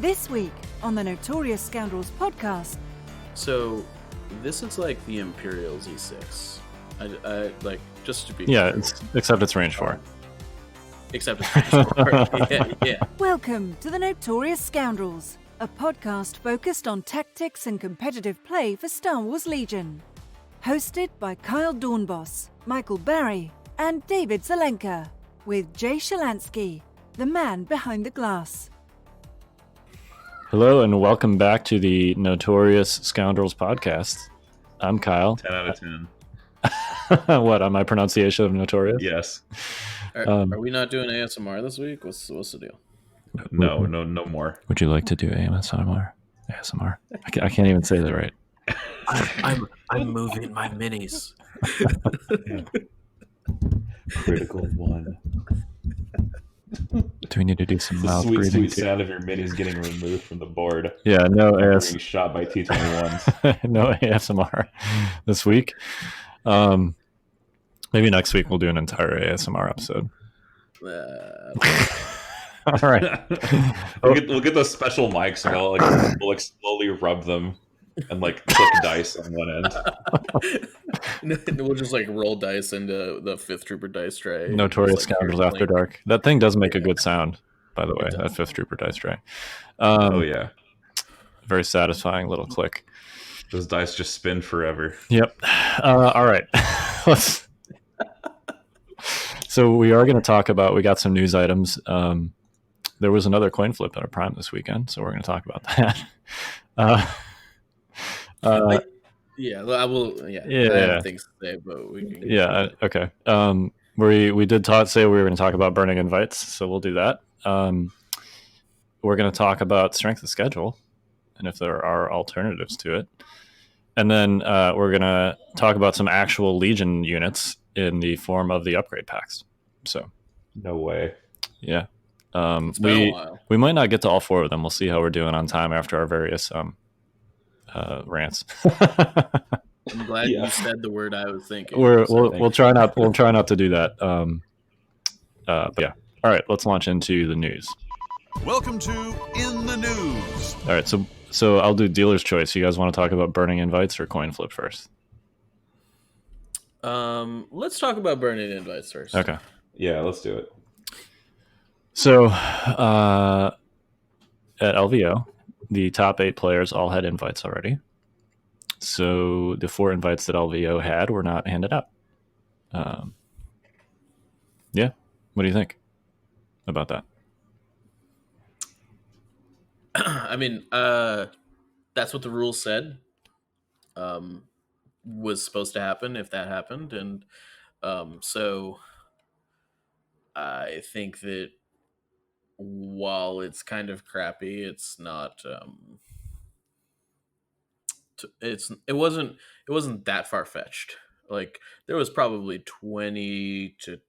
This week on the Notorious Scoundrels podcast. So, this is like the Imperial Z6. I like, just to be Yeah, clear. except it's range 4. Except it's range 4. yeah. Welcome to the Notorious Scoundrels, a podcast focused on tactics and competitive play for Star Wars Legion. Hosted by Kyle Dornbos, Michael Barry, and David Zelenka, with Jay Shalansky, the man behind the glass. Hello and welcome back to the Notorious Scoundrels podcast. I'm Kyle. 10 out of 10. What, on my pronunciation of Notorious? Yes. Are we not doing ASMR this week? What's the deal? No more. Would you like to do ASMR? ASMR? I can't even say that right. I'm moving my minis. Critical one. Do we need to do some The mouth sweet, breathing? sweet sound of your minis getting removed from the board. Yeah, no Being shot by T-21s. no ASMR this week. Maybe next week we'll do an entire ASMR episode. All right. We'll get those special mics and we'll slowly rub them and click dice on one end. We'll just roll dice into the 5th Trooper dice tray. Notorious Scoundrels After Dark. That thing does make a good sound, by the way, that 5th Trooper dice tray. Oh, yeah. Very satisfying little click. Those dice just spin forever. Yep. All right. So we are going to talk about, we got some news items. There was another coin flip at our Prime this weekend, so we're going to talk about that. I will. Yeah. I have things to say, but we can. Yeah. Okay. We did say we were going to talk about burning invites, so we'll do that. We're going to talk about strength of schedule, and if there are alternatives to it, and then we're going to talk about some actual Legion units in the form of the upgrade packs. So. No way. Yeah. It's been a while. We might not get to all 4 of them. We'll see how we're doing on time after our various rants. I'm glad you said the word I was thinking. We'll try not to do that. But yeah. All right, let's launch into the news. Welcome to In the News. All right, so I'll do dealer's choice. You guys want to talk about burning invites or coin flip first? Let's talk about burning invites first. Okay. Yeah, let's do it. So at LVO, the top 8 players all had invites already. So the 4 invites that LVO had were not handed out. Yeah. What do you think about that? I mean, that's what the rules said was supposed to happen if that happened. And so I think that while it's kind of crappy, it's not it wasn't that far-fetched. There was probably 20 to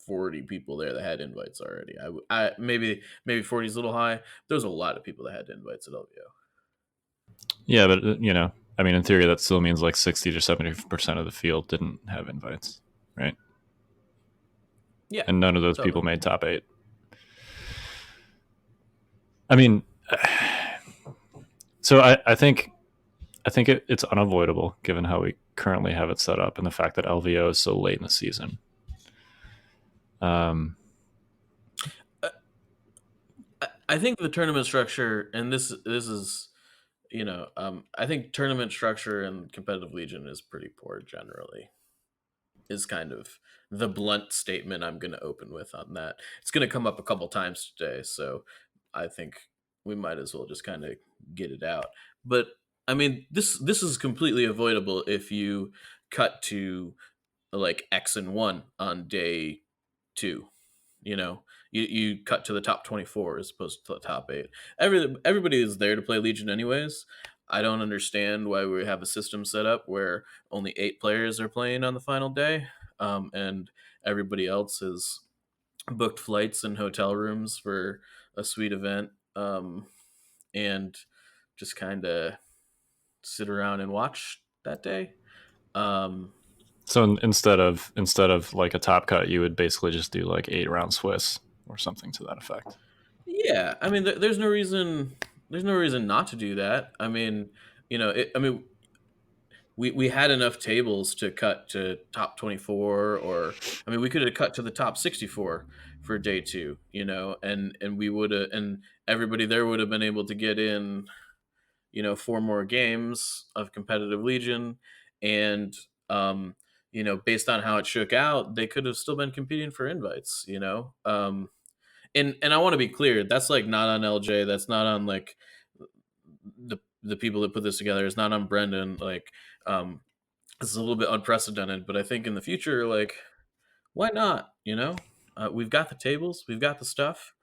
40 people there that had invites already. I maybe 40 is a little high. There was a lot of people that had invites at LVO. Yeah, but I mean, in theory, that still means 60 to 70% of the field didn't have invites, right? Yeah, and none of those people made top 8. I mean, so I think it's unavoidable given how we currently have it set up and the fact that LVO is so late in the season. I think the tournament structure, and this is, I think tournament structure in competitive Legion is pretty poor generally. Is kind of the blunt statement I'm going to open with on that. It's going to come up a couple times today, so I think we might as well just kind of get it out. But I mean, this is completely avoidable if you cut to X and 1 on day 2. You cut to the top 24 as opposed to the top 8. Everybody is there to play Legion anyways. I don't understand why we have a system set up where only 8 players are playing on the final day, and everybody else has booked flights and hotel rooms for a sweet event, and just kind of sit around and watch that day. So instead of a top cut, you would basically just do 8 round Swiss or something to that effect. Yeah, I mean, there's no reason There's no reason not to do that. I mean, we had enough tables to cut to top 24, or I mean, we could have cut to the top 64 for day 2, and we would have, and everybody there would have been able to get in, 4 more games of competitive Legion, and based on how it shook out, they could have still been competing for invites. And I want to be clear, that's like not on LJ, that's not on like the people that put this together, it's not on Brendan. Like, this is a little bit unprecedented, but I think in the future, like, why not? We've got the tables, we've got the stuff.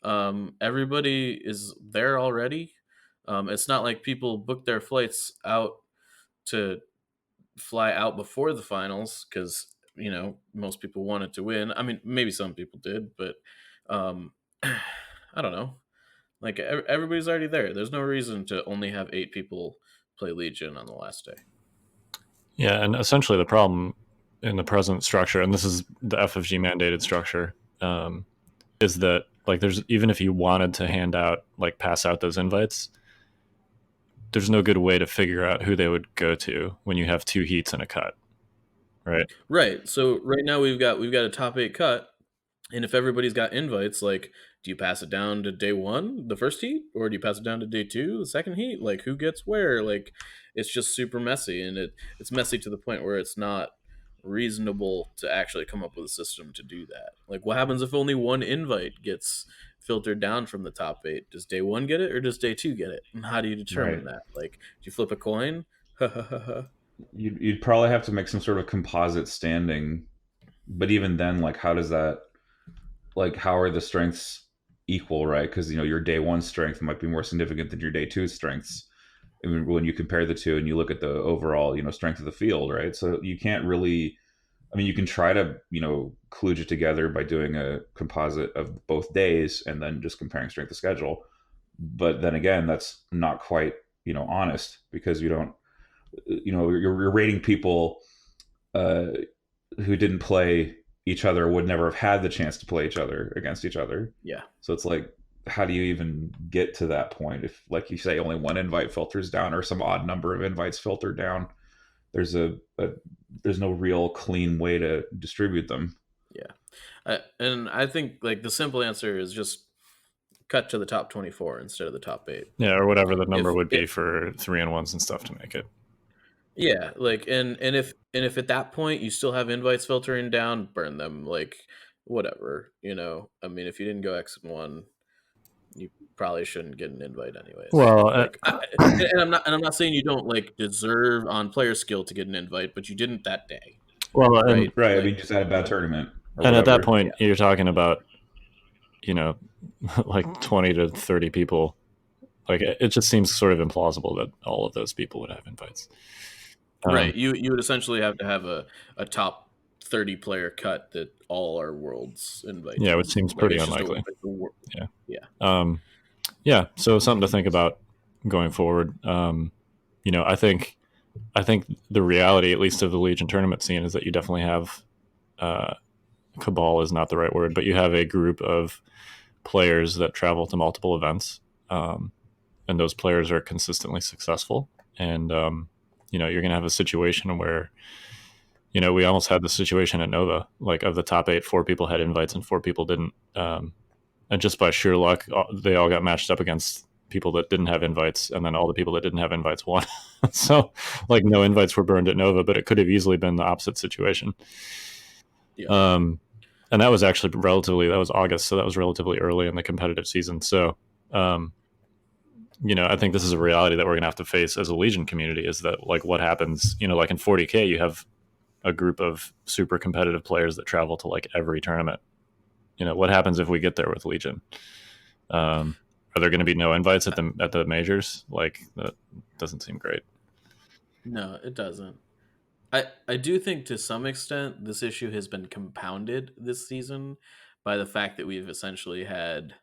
Everybody is there already. It's not like people book their flights out to fly out before the finals because most people wanted to win. I mean, maybe some people did, but I don't know. Like, everybody's already there. There's no reason to only have 8 people play Legion on the last day. Yeah, and essentially the problem in the present structure, and this is the FFG mandated structure, is that like there's, even if you wanted to pass out those invites, there's no good way to figure out who they would go to when you have 2 heats and a cut, right? Right. So right now we've got a top 8 cut, and if everybody's got invites, like, do you pass it down to day 1, the first heat, or do you pass it down to day 2, the second heat? Like, who gets where? Like, it's just super messy, and it's messy to the point where it's not reasonable to actually come up with a system to do that. Like, what happens if only one invite gets filtered down from the top 8? Does day 1 get it, or does day 2 get it? And how do you determine that? Like, do you flip a coin? You'd probably have to make some sort of composite standing, but even then, like, how does that, like, how are the strengths equal, right? Because your day 1 strength might be more significant than your day 2 strengths. I mean, when you compare the two and you look at the overall strength of the field, right? So you can't really, I mean, you can try to kludge it together by doing a composite of both days and then just comparing strength of schedule, but then again, that's not quite honest, because you don't, you're rating people who didn't play each other, would never have had the chance to play each other against each other. Yeah. So it's like, how do you even get to that point if, like you say, only one invite filters down, or some odd number of invites filter down? There's there's no real clean way to distribute them. Yeah. And I think, like, the simple answer is just cut to the top 24 instead of the top 8. Yeah, or whatever the number would be for 3-on-1s and stuff to make it. Yeah, like, and if at that point you still have invites filtering down, burn them. Like, whatever, I mean, if you didn't go X and 1, you probably shouldn't get an invite anyways. Well, like, and I'm not saying you don't, like, deserve on player skill to get an invite, but you didn't that day. Well, right. Like, I mean, just had a bad tournament. And at that point, you're talking about, like 20 to 30 people. Like, it just seems sort of implausible that all of those people would have invites. Right. You would essentially have to have a top 30 player cut that all our worlds invite. Yeah, which seems pretty unlikely. Yeah. Yeah. So something to think about going forward. I think the reality, at least of the Legion tournament scene, is that you definitely have cabal is not the right word, but you have a group of players that travel to multiple events, and those players are consistently successful. And you're going to have a situation where, we almost had the situation at Nova, like, of the top 8, 4 people had invites and 4 people didn't. And just by sheer luck, they all got matched up against people that didn't have invites, and then all the people that didn't have invites won. So, like, no invites were burned at Nova, but it could have easily been the opposite situation. Yeah. And that was actually that was August, so that was relatively early in the competitive season. So, I think this is a reality that we're going to have to face as a Legion community, is that, like, what happens, like in 40K, you have a group of super competitive players that travel to, like, every tournament. What happens if we get there with Legion? Are there going to be no invites at the majors? Like, that doesn't seem great. No, it doesn't. I do think to some extent this issue has been compounded this season by the fact that we've essentially had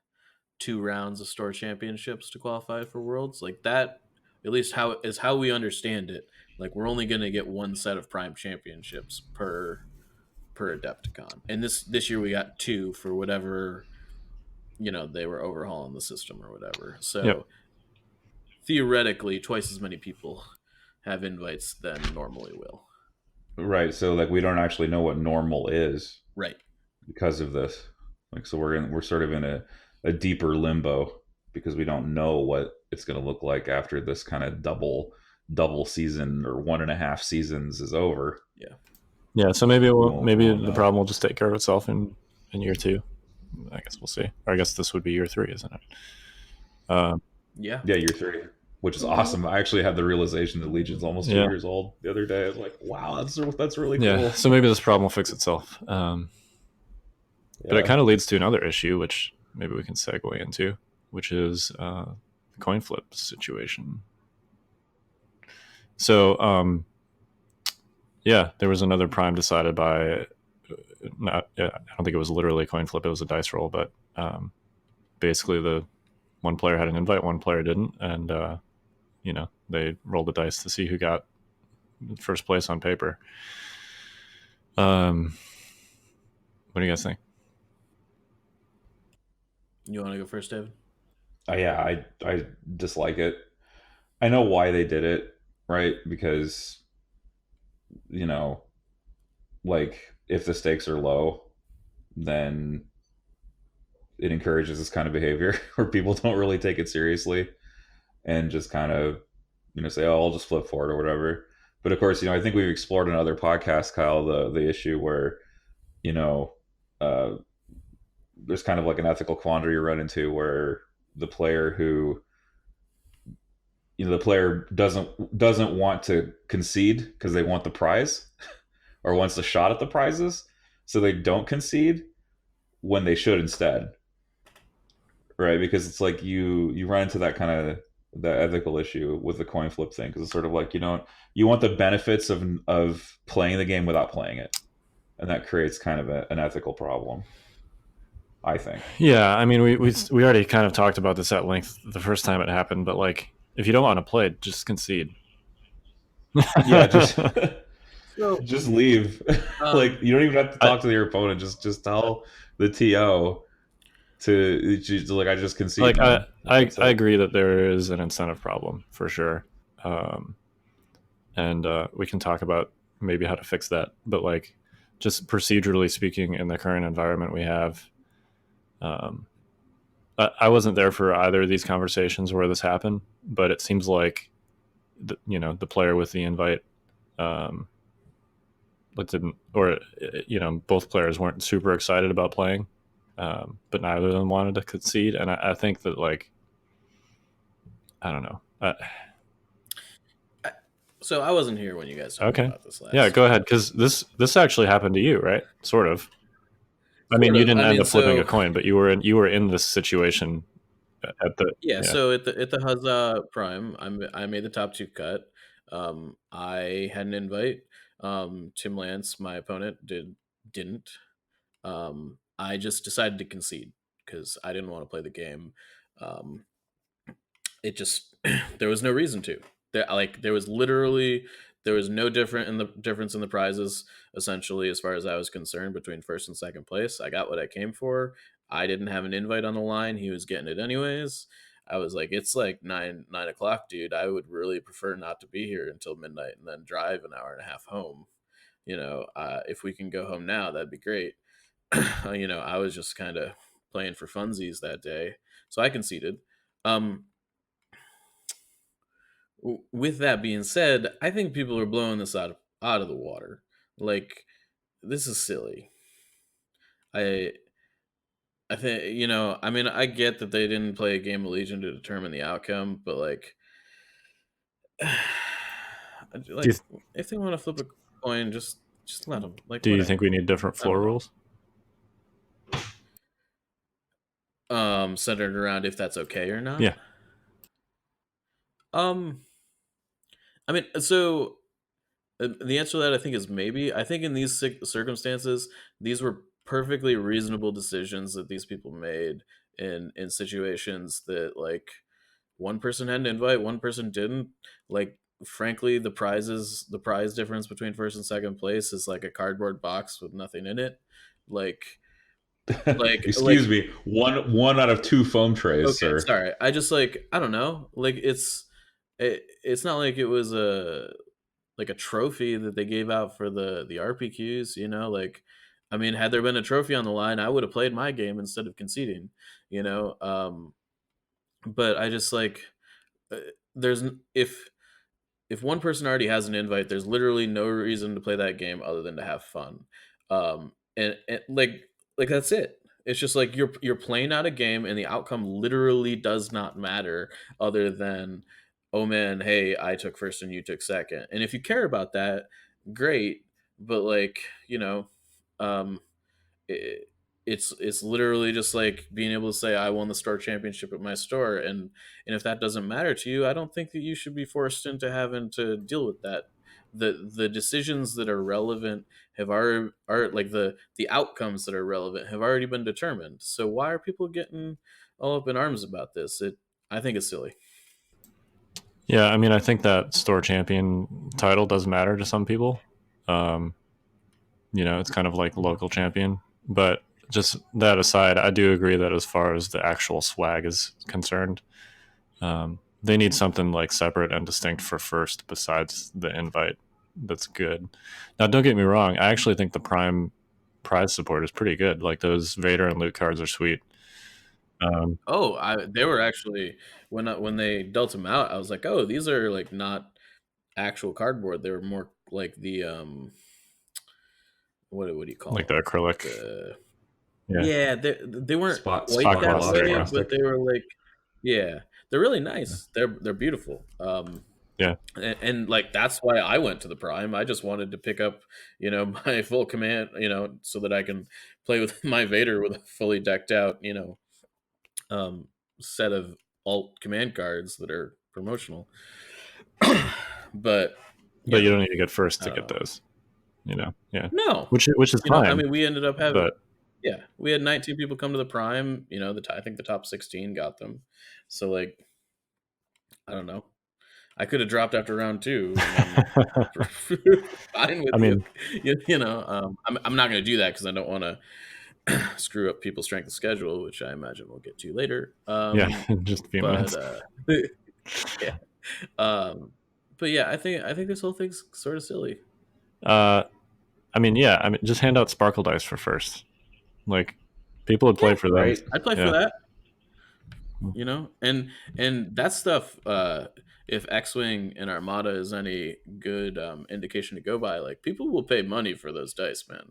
2 rounds of store championships to qualify for Worlds. Like, that, at least how we understand it, like, we're only going to get 1 set of Prime championships per Adepticon. And this year we got 2 for whatever, they were overhauling the system or whatever. So, theoretically twice as many people have invites than normally will. Right. So like we don't actually know what normal is Right. because of this. Like so we're sort of in a deeper limbo because we don't know what it's going to look like after this kind of double season or 1.5 seasons is over. Yeah, so maybe maybe won't the know. problem will just take care of itself in year 2. I guess we'll see. Or I guess this would be year 3, isn't it? Yeah. Yeah, year 3, which is awesome. I actually had the realization that Legion's almost 2 years old the other day. I was like, wow, that's really cool. Yeah, so maybe this problem will fix itself. But it kind of leads to another issue, which maybe we can segue into, which is the coin flip situation. So, yeah, there was another prime decided by, I don't think it was literally a coin flip, it was a dice roll, but basically the one player had an invite, one player didn't, and they rolled the dice to see who got first place on paper. What do you guys think? You want to go first, David? Yeah, I dislike it. I know why they did it, right? Because like if the stakes are low, then it encourages this kind of behavior where people don't really take it seriously and just kind of say, oh, I'll just flip for it or whatever. But of course, I think we've explored in other podcasts, Kyle, the issue where there's kind of like an ethical quandary you run into where the player doesn't want to concede because they want the prize or wants a shot at the prizes, so they don't concede when they should instead, right? Because it's like you run into that kind of the ethical issue with the coin flip thing, because it's sort of like you want the benefits of playing the game without playing it, and that creates kind of an ethical problem, I think. Yeah, I mean, we already kind of talked about this at length the first time it happened, but like, if you don't want to play, just concede. Yeah, just leave. Like you don't even have to talk to your opponent. Just tell the TO to like, I just concede. Like I agree that there is an incentive problem for sure, and we can talk about maybe how to fix that. But like, just procedurally speaking, in the current environment we have, I wasn't there for either of these conversations where this happened, but it seems like the player with the invite didn't, or both players weren't super excited about playing, but neither of them wanted to concede. And I think that, like, I don't know. So I wasn't here when you guys talked about this last. Yeah, go ahead, because this actually happened to you, right? Sort of. I mean, you didn't end up flipping a coin, but you were in this situation at the So at the Huzzah Prime, I made the top 2 cut. I had an invite. Tim Lance, my opponent, didn't. I just decided to concede because I didn't want to play the game. It just there was no reason to. There was no difference in the prizes, essentially, as far as I was concerned, between first and second place. I got what I came for. I didn't have an invite on the line. He was getting it anyways. I was like, it's like 9:00, dude. I would really prefer not to be here until midnight and then drive an hour and a half home. If we can go home now, that'd be great. I was just kind of playing for funsies that day, so I conceded. With that being said, I think people are blowing this out of the water. Like, this is silly. I think, I mean, I get that they didn't play a game of Legion to determine the outcome, but like if they want to flip a coin, just let them. Like, do you think we need different floor rules? Centered around if that's okay or not? Yeah. I mean, so the answer to that, I think, is maybe. I think in these circumstances, these were perfectly reasonable decisions that these people made in situations that, like, one person had an invite, one person didn't. Like, frankly, the prize difference between first and second place is like a cardboard box with nothing in it. Like excuse me, one out of 2 foam trays, okay, sir. Sorry, I just, like, I don't know. Like, it's it's not like it was a trophy that they gave out for the RPQs, you know, like I mean, had there been a trophy on the line, I would have played my game instead of conceding, you know. But I just like uh, there's if one person already has an invite, there's literally no reason to play that game other than to have fun. And like that's it. It's just like you're playing out a game, and the outcome literally does not matter, other than, oh man, hey, I took first and you took second. And if you care about that, great. But like um, it, it's literally just like being able to say I won the store championship at my store, and if that doesn't matter to you, I don't think that you should be forced into having to deal with that. The decisions that are relevant are like the outcomes that are relevant have already been determined. So why are people getting all up in arms about this? I think it's silly. Yeah, I mean, I think that store champion title does matter to some people. Um, it's kind of like local champion. But just that aside, I do agree that as far as the actual swag is concerned, they need something like separate and distinct for first besides the invite that's good. Now, don't get me wrong. I actually think the Prime prize support is pretty good. Like those Vader and Luke cards are sweet. They were actually when they dealt them out, I was like, oh, these are like not actual cardboard. They were more like the what do you call like them? the acrylic. Yeah, they weren't Spot quite that gloss, way, yeah. but they were like, yeah, they're really nice. They're beautiful. Yeah. And like that's why I went to the Prime. I just wanted to pick up, my full command, so that I can play with my Vader with a fully decked out, set of alt command cards that are promotional. But you don't need to get first to I get don't know. those. Yeah. No, Which is fine. I mean, we ended up having, but we had 19 people come to the Prime. I think the top 16 got them. So like, I don't know. I could have dropped after round 2. Fine with I mean, I'm not going to do that because I don't want to screw up people's strength of schedule, which I imagine we'll get to later. just a few minutes. Yeah. But yeah, I think this whole thing's sort of silly. I mean, just hand out sparkle dice for first. Like, people would play for them. Right. I'd play for that. And that stuff. If X-wing and Armada is any good indication to go by, like people will pay money for those dice, man.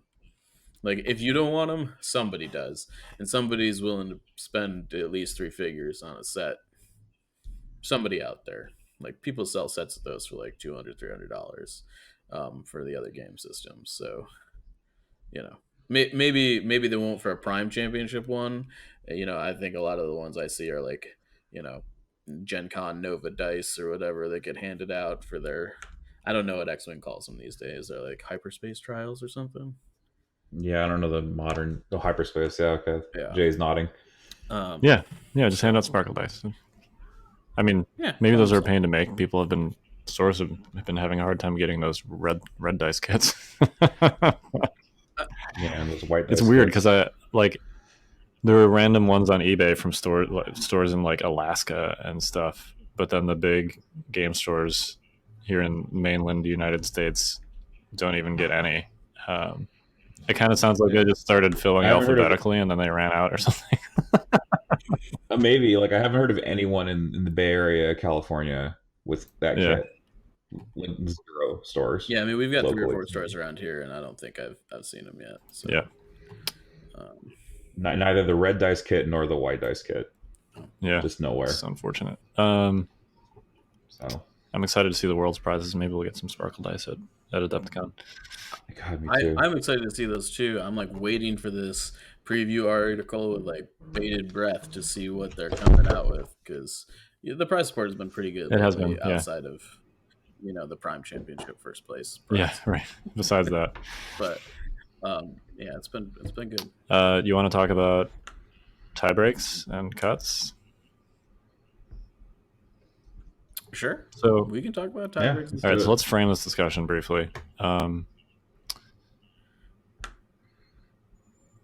Like if you don't want them, somebody does, and somebody's willing to spend at least 3 figures on a set. Somebody out there, like people sell sets of those for like $200-$300 for the other game systems. So maybe they won't for a Prime Championship one. I think a lot of the ones I see are like Gen Con Nova dice or whatever that get handed out for their, I don't know what X-Wing calls them these days. They're like hyperspace trials or something. Yeah, I don't know the hyperspace. Yeah, okay. Yeah. Jay's nodding. Just hand out sparkle dice. I mean, maybe those are a pain to make. People have been having a hard time getting those red dice kits. And those white dice. It's weird because there were random ones on eBay from stores in like Alaska and stuff, but then the big game stores here in mainland United States don't even get any. It kind of sounds like they just started filling alphabetically and then they ran out or something. Maybe. Like, I haven't heard of anyone in the Bay Area, California, with that kit. Like 0 stores. Yeah, I mean, we've got locally. 3 or 4 stores around here, and I don't think I've seen them yet. So. Yeah. Neither the red dice kit nor the white dice kit. Yeah. Just nowhere. It's unfortunate. So I'm excited to see the world's prizes. Maybe we'll get some sparkle dice at Adepticon. God, me too. I'm excited to see those too. I'm like waiting for this preview article with like bated breath to see what they're coming out with, because the prize support has been pretty good. It has been, outside of the Prime Championship first place prize. Yeah, right. Besides that, but it's been good. You want to talk about tie breaks and cuts? Sure. So we can talk about tie breaks. All right, so let's frame this discussion briefly.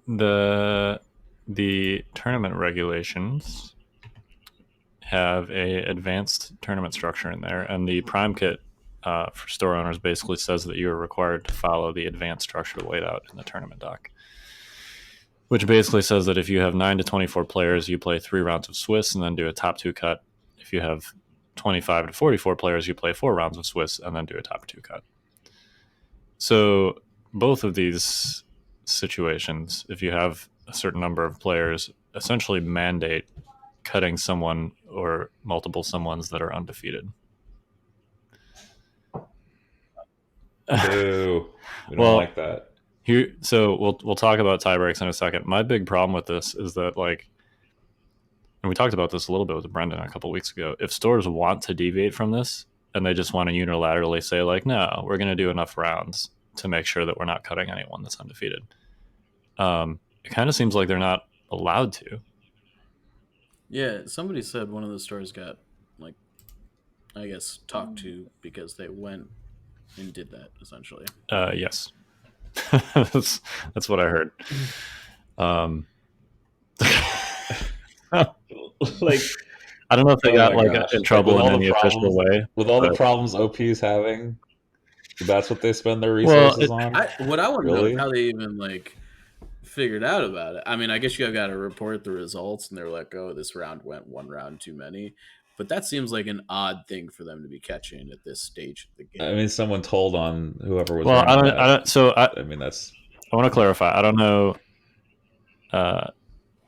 The tournament regulations have a advanced tournament structure in there, and the Prime Kit for store owners basically says that you are required to follow the advanced structure laid out in the tournament doc, which basically says that if you have 9 to 24 players, you play 3 rounds of Swiss and then do a top 2 cut. If you have 25 to 44 players, you play 4 rounds of Swiss and then do a top 2 cut. So both of these situations, if you have a certain number of players, essentially mandate cutting someone or multiple someones that are undefeated. Boo. We don't Well, like that. So we'll talk about tie breaks in a second. My big problem with this is that, like, and we talked about this a little bit with Brendan a couple of weeks ago, if stores want to deviate from this and they just want to unilaterally say, like, no, we're going to do enough rounds to make sure that we're not cutting anyone that's undefeated, it kind of seems like they're not allowed to. Yeah, somebody said one of the stores got, like, I guess, talked to because they went and did that, essentially. Yes. that's what I heard. Like, I don't know if they got in trouble Like, in any official way. With all the problems OP's having, that's what they spend their resources on? What I want to know Really? is how they even, like, figured out about it. I mean, I guess you got to report the results, and they're like, oh, this round went 1 round too many. But that seems like an odd thing for them to be catching at this stage of the game. I mean, someone told on whoever was. Well, I running don't. So I mean, that's. I want to clarify. I don't know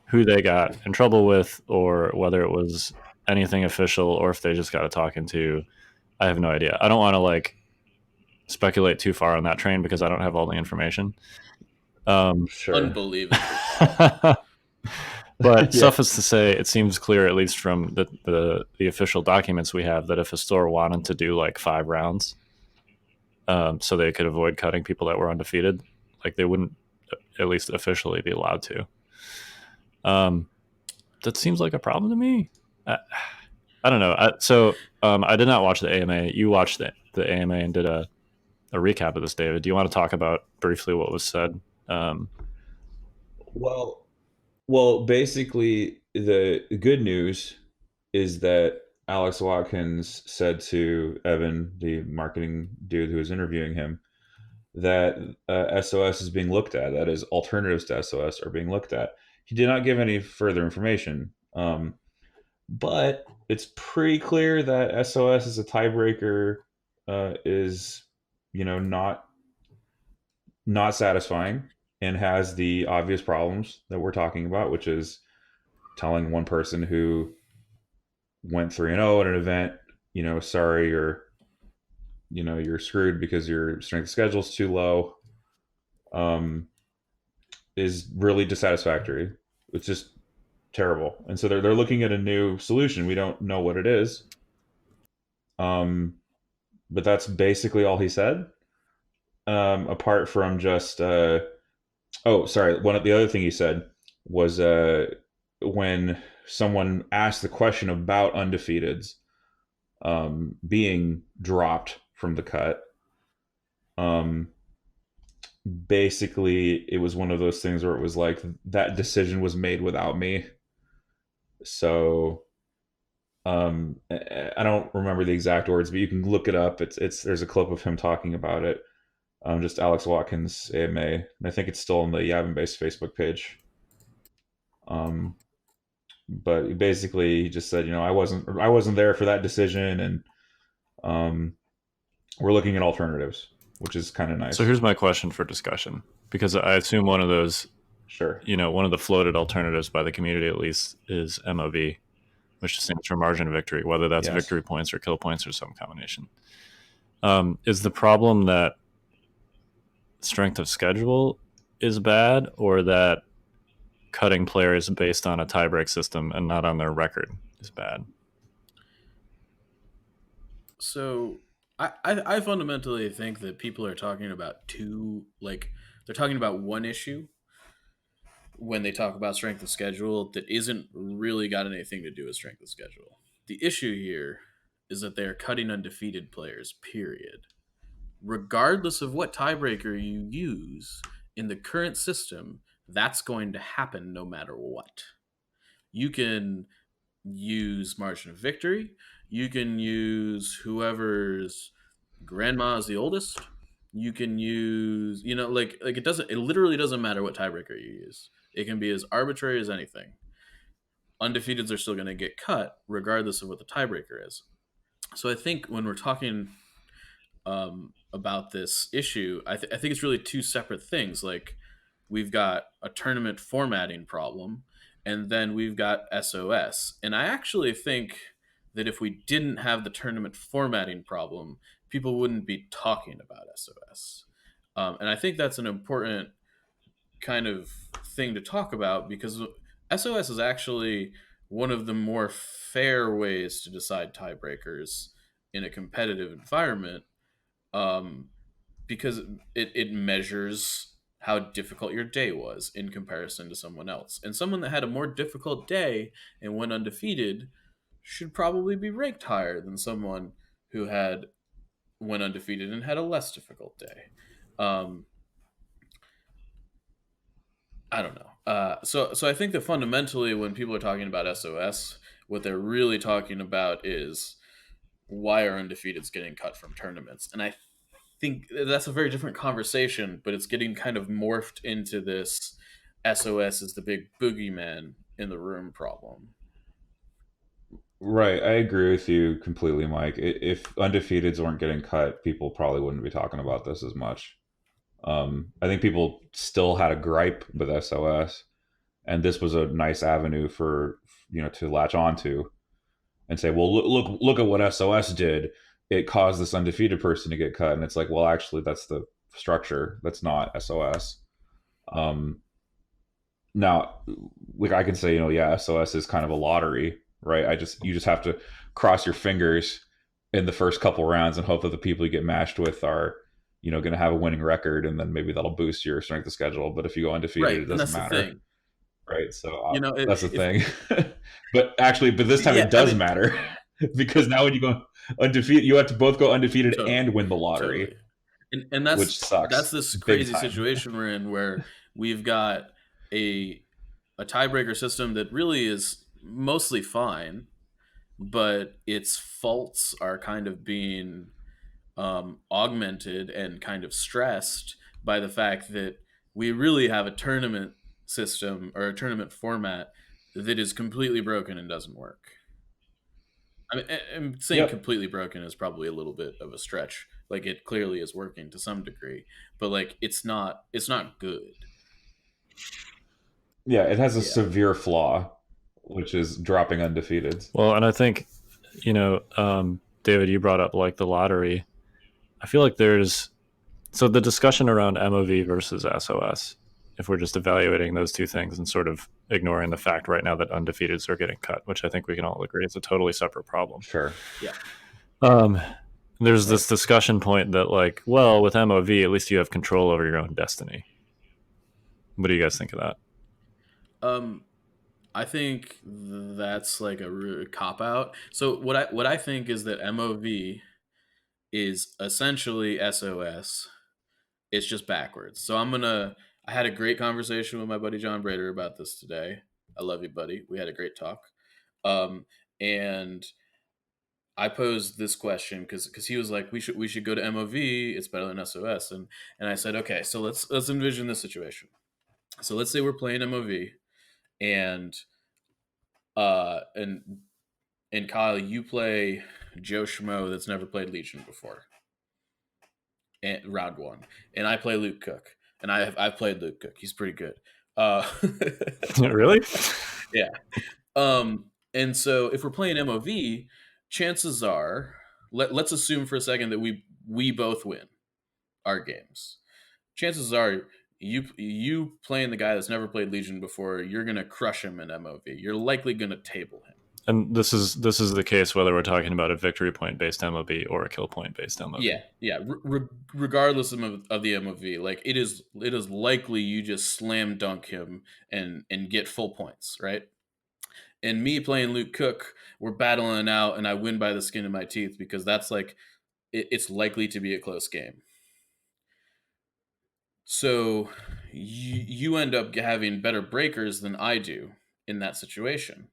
who they got in trouble with, or whether it was anything official, or if they just got a talking to. I have no idea. I don't want to, like, speculate too far on that train because I don't have all the information. Sure. Unbelievable. But suffice to say, it seems clear, at least from the official documents we have, that if a store wanted to do, like, 5 rounds, so they could avoid cutting people that were undefeated, like, they wouldn't at least officially be allowed to. That seems like a problem to me. I don't know. I did not watch the AMA. You watched the AMA and did a recap of this, David. Do you want to talk about briefly what was said? Well, basically, the good news is that Alex Watkins said to Evan, the marketing dude who was interviewing him, that SOS is being looked at. That is, alternatives to SOS are being looked at. He did not give any further information, but it's pretty clear that SOS as a tiebreaker is, not satisfying and has the obvious problems that we're talking about, which is telling one person who went 3-0 at an event, sorry, you're screwed because your strength of schedule is too low, is really dissatisfactory. It's just terrible. And so they're looking at a new solution. We don't know what it is. But that's basically all he said. Apart from just one of the other thing he said was when someone asked the question about undefeateds being dropped from the cut, basically it was one of those things where it was like, that decision was made without me. So I don't remember the exact words, but you can look it up. There's a clip of him talking about it. Just Alex Watkins AMA, and I think it's still on the Yavin Based Facebook page. But basically, he just said, I wasn't there for that decision, and we're looking at alternatives, which is kind of nice. So here's my question for discussion, because I assume one of those, sure, one of the floated alternatives by the community at least is MOV, which stands for margin of victory, whether that's victory points or kill points or some combination. Is the problem that strength of schedule is bad, or that cutting players based on a tiebreak system and not on their record is bad? So I fundamentally think that people are talking about they're talking about one issue when they talk about strength of schedule that isn't really got anything to do with strength of schedule. The issue here is that they're cutting undefeated players, period. Regardless of what tiebreaker you use in the current system, that's going to happen no matter what. You can use margin of victory. You can use whoever's grandma is the oldest. You can use, it literally doesn't matter what tiebreaker you use. It can be as arbitrary as anything. Undefeateds are still going to get cut regardless of what the tiebreaker is. So I think when we're talking about this issue, I think it's really two separate things. Like, we've got a tournament formatting problem, and then we've got SOS. And I actually think that if we didn't have the tournament formatting problem, people wouldn't be talking about SOS. And I think that's an important kind of thing to talk about, because SOS is actually one of the more fair ways to decide tiebreakers in a competitive environment, um, because it measures how difficult your day was in comparison to someone else. And someone that had a more difficult day and went undefeated should probably be ranked higher than someone who went undefeated and had a less difficult day. I don't know. So I think that fundamentally, when people are talking about SOS, what they're really talking about is why are undefeateds getting cut from tournaments. And I think that's a very different conversation, but it's getting kind of morphed into this SOS is the big boogeyman in the room problem. Right, I agree with you completely, Mike. If undefeateds weren't getting cut, people probably wouldn't be talking about this as much. I think people still had a gripe with SOS, and this was a nice avenue for to latch onto and say, well, look at what SOS did. It caused this undefeated person to get cut, and it's like, well, actually, that's the structure. That's not SOS. Um, Now, like I can say, yeah, SOS is kind of a lottery, right? You just have to cross your fingers in the first couple rounds and hope that the people you get matched with are, going to have a winning record, and then maybe that'll boost your strength of schedule. But if you go undefeated, Right, it and doesn't that's the matter, thing. right? So that's the If thing. but this time yeah, it does I mean, matter because now when you go undefeated, you have to both go undefeated and totally, win the lottery, totally. And which that's sucks this big crazy time. situation we're in, where we've got a tiebreaker system that really is mostly fine, but its faults are kind of being augmented and kind of stressed by the fact that we really have a tournament system or a tournament format that is completely broken and doesn't work. I mean, I'm saying Yep. completely broken is probably a little bit of a stretch. Like, it clearly is working to some degree, but like it's not good. Yeah, it has a Yeah. severe flaw, which is dropping undefeated. Well, and I think, David, you brought up like the lottery. I feel like so the discussion around MOV versus SOS, if we're just evaluating those two things and sort of ignoring the fact right now that undefeateds are getting cut, which I think we can all agree is a totally separate problem. Sure. Yeah. There's this discussion point that, like, well, with MOV, at least you have control over your own destiny. What do you guys think of that? I think that's like a cop out. So what I think is that MOV is essentially SOS. It's just backwards. So I had a great conversation with my buddy John Brader about this today. I love you, buddy. We had a great talk. And I posed this question because he was like, we should go to MOV. It's better than SOS. And I said, okay, so let's envision this situation. So let's say we're playing MOV, and uh and and Kyle, you play Joe Schmo that's never played Legion before. And round one, and I play Luke Cook, and I've played Luke Cook. He's pretty good. Really? Yeah. And so if we're playing MOV, chances are, let's assume for a second that we both win our games. Chances are you playing the guy that's never played Legion before, you're gonna crush him in MOV. You're likely gonna table him. And this is the case whether we're talking about a victory point based MOV or a kill point based MOV. Yeah. Regardless of the MOV, like it is likely you just slam dunk him and get full points, right? And me playing Luke Cook, we're battling out, and I win by the skin of my teeth because that's like it's likely to be a close game. So you end up having better breakers than I do in that situation.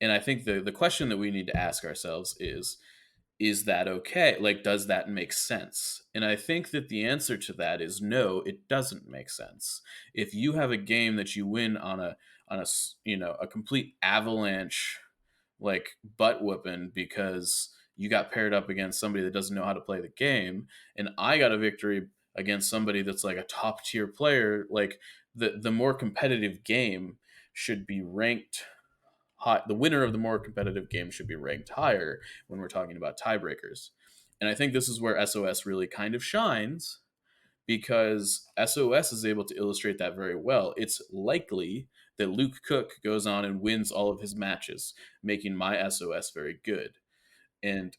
And I think the question that we need to ask ourselves is that okay? Like, does that make sense? And I think that the answer to that is no, it doesn't make sense. If you have a game that you win on a a complete avalanche, like, butt whooping because you got paired up against somebody that doesn't know how to play the game, and I got a victory against somebody that's like a top tier player, like, the more competitive game should be ranked high. The winner of the more competitive game should be ranked higher when we're talking about tiebreakers. And I think this is where SOS really kind of shines, because SOS is able to illustrate that very well. It's likely that Luke Cook goes on and wins all of his matches, making my SOS very good. And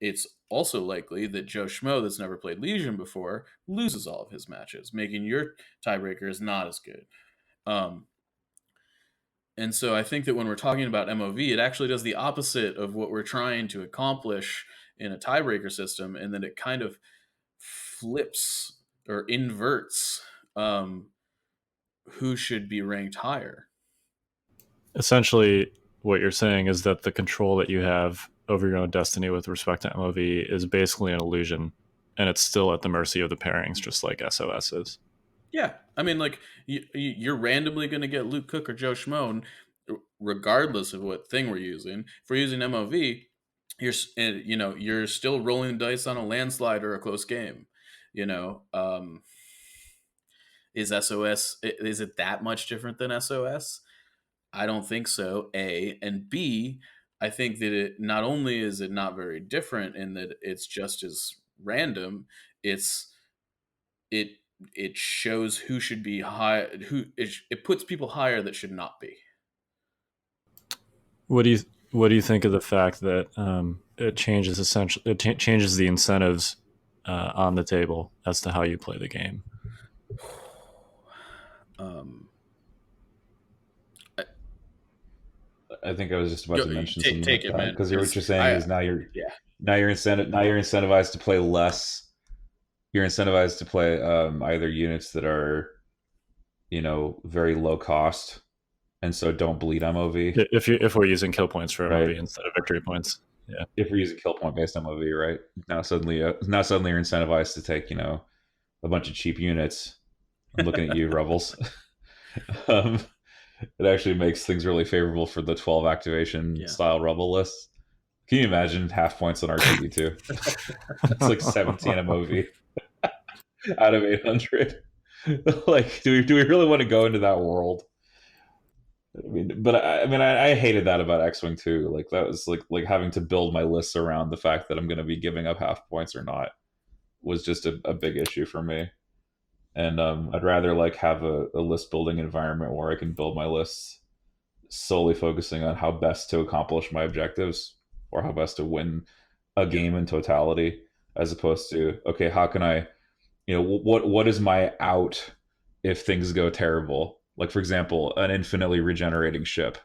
it's also likely that Joe Schmo, that's never played Legion before, loses all of his matches, making your tiebreakers not as good. And so I think that when we're talking about MOV, it actually does the opposite of what we're trying to accomplish in a tiebreaker system, and then it kind of flips or inverts who should be ranked higher. Essentially, what you're saying is that the control that you have over your own destiny with respect to MOV is basically an illusion, and it's still at the mercy of the pairings, just like SOS is. Yeah, I mean, like, you're randomly going to get Luke Cook or Joe Schmo, regardless of what thing we're using. If we're using MOV, you're still rolling dice on a landslide or a close game. Is it that much different than SOS? I don't think so. A and B, I think that it not only is it not very different in that it's just as random, it's it it shows who should be high, it puts people higher that should not be. What do you think of the fact that it changes changes the incentives on the table as to how you play the game? I think I was just about to mention something Take like it, that, man. because what you're saying is Yeah. now you're incentivized to play less. You're incentivized to play either units that are, very low cost, and so don't bleed MOV. If we're using kill points for MOV Right. instead of victory points, yeah. If we're using kill point based MOV, right? Now suddenly you're incentivized to take a bunch of cheap units. I'm looking at you, Rebels. um, it actually makes things really favorable for the 12 activation style Rebel lists. Can you imagine half points on R2D2? It's like 17 MOV out of 800. Like, do we really want to go into that world? I hated that about X-Wing too. Like, that was like having to build my lists around the fact that I'm going to be giving up half points or not was just a big issue for me. And I'd rather like have a list building environment where I can build my lists solely focusing on how best to accomplish my objectives or how best to win a game in totality, as opposed to, okay, how can I, what is my out if things go terrible? Like, for example, an infinitely regenerating ship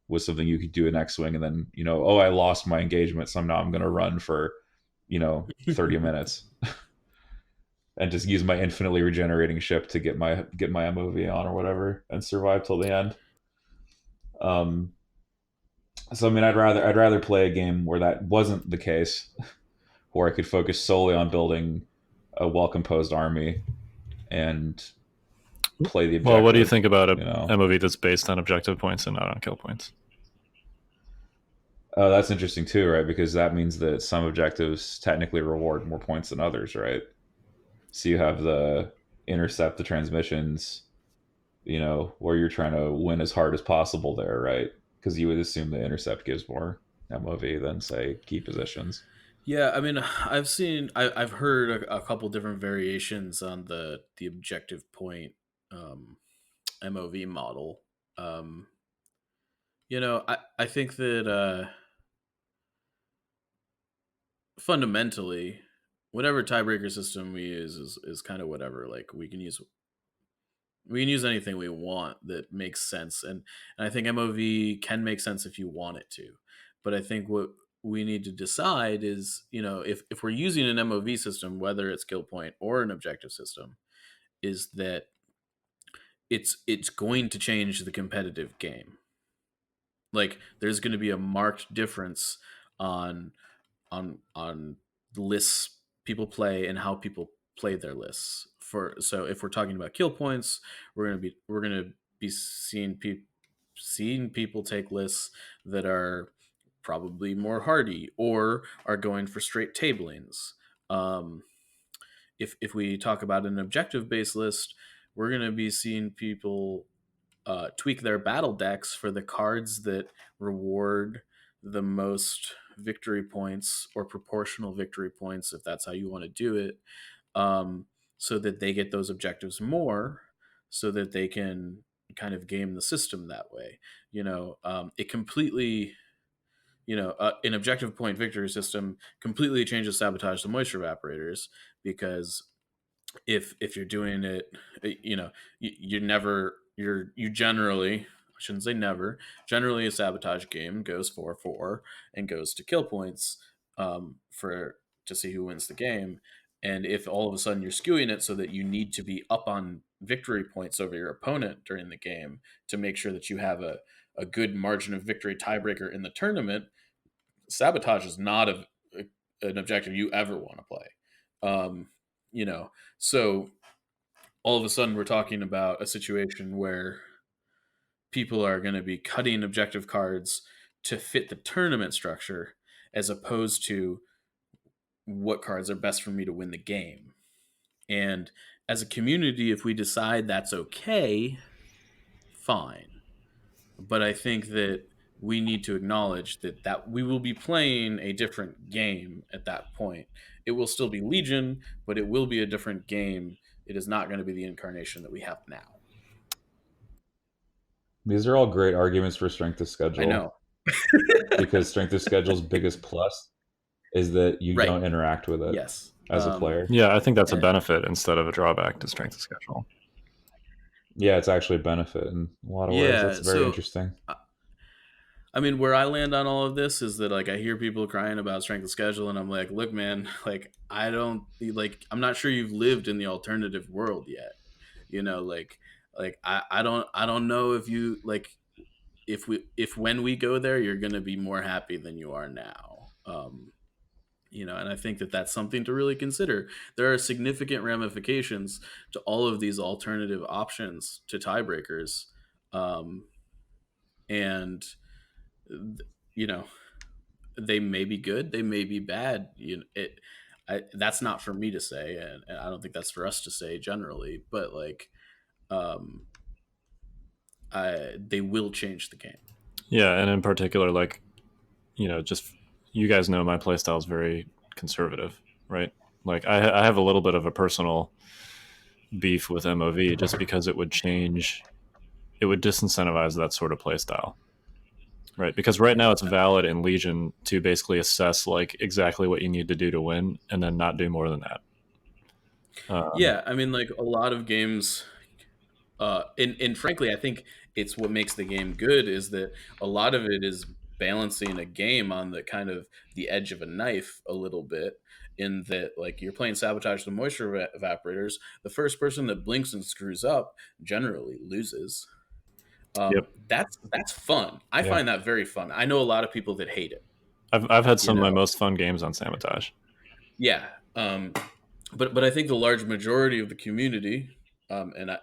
was something you could do in X-Wing, and then, oh, I lost my engagement, so now I'm going to run for 30 minutes and just use my infinitely regenerating ship to get my MOV on or whatever and survive till the end. So I'd rather play a game where that wasn't the case, where I could focus solely on building a well composed army and play the objective. Well, what do you think about a MOV that's based on objective points and not on kill points? That's interesting too, right? Because that means that some objectives technically reward more points than others, right? So you have the intercept the transmissions, where you're trying to win as hard as possible there, right? Because you would assume the intercept gives more MOV than, say, key positions. Yeah, I mean, I've heard a couple different variations on the objective point MOV model. I think that fundamentally, whatever tiebreaker system we use is kind of whatever. Like, we can use anything we want that makes sense, and I think MOV can make sense if you want it to. But I think what we need to decide is, if we're using an MOV system, whether it's kill point or an objective system, is that it's going to change the competitive game. Like there's going to be a marked difference on on lists people play and how people play their lists. So if we're talking about kill points, we're going to be seeing people take lists that are probably more hardy or are going for straight tablings. If we talk about an objective based list, we're going to be seeing people tweak their battle decks for the cards that reward the most victory points or proportional victory points, if that's how you want to do it, so that they get those objectives more, so that they can kind of game the system that way. It completely, an objective point victory system completely changes sabotage the moisture evaporators, because if you're doing it, you generally, I shouldn't say never, generally a sabotage game goes 4-4 and goes to kill points, for to see who wins the game. And if all of a sudden you're skewing it so that you need to be up on victory points over your opponent during the game to make sure that you have a good margin of victory tiebreaker in the tournament, sabotage is not an objective you ever want to play. So all of a sudden we're talking about a situation where people are going to be cutting objective cards to fit the tournament structure, as opposed to what cards are best for me to win the game. And as a community, if we decide that's okay, fine. But I think that we need to acknowledge that we will be playing a different game at that point. It will still be Legion, but it will be a different game. It is not going to be the incarnation that we have now. These are all great arguments for strength of schedule. I know. Because strength of schedule's biggest plus is that you Right. don't interact with it Yes. as a player. Yeah, I think that's a benefit instead of a drawback to strength of schedule. Yeah, it's actually a benefit in a lot of ways. That's very interesting. I mean, where I land on all of this is that, like, I hear people crying about strength of schedule, and I'm like, look, man, like, I'm not sure you've lived in the alternative world yet. I don't know if you, like, if when we go there, you're going to be more happy than you are now. And I think that that's something to really consider. There are significant ramifications to all of these alternative options to tiebreakers. And they may be good, they may be bad. That's not for me to say, and I don't think that's for us to say generally. But they will change the game. Yeah, and in particular, just you guys know my playstyle is very conservative, right? Like I have a little bit of a personal beef with MOV just because it would disincentivize that sort of playstyle. Right, because right now it's valid in Legion to basically assess like exactly what you need to do to win, and then not do more than that. Yeah, I mean, like a lot of games, and frankly, I think it's what makes the game good is that a lot of it is balancing a game on the kind of the edge of a knife a little bit. In that, like, you're playing Sabotage the Moisture Evaporators, the first person that blinks and screws up generally loses. Yep. That's fun. I find that very fun. I know a lot of people that hate it. I've had some of my most fun games on Sabotage. Yeah, but I think the large majority of the community, and I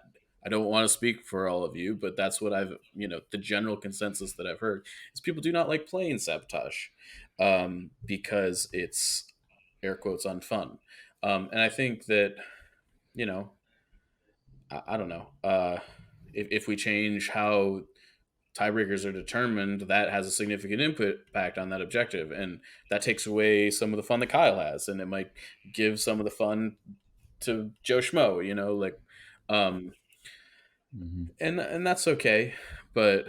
don't want to speak for all of you, but that's what the general consensus that I've heard is people do not like playing Sabotage, because it's air quotes on fun, and I think that I don't know. If we change how tiebreakers are determined, that has a significant impact on that objective, and that takes away some of the fun that Kyle has, and it might give some of the fun to Joe Schmo, and that's okay, but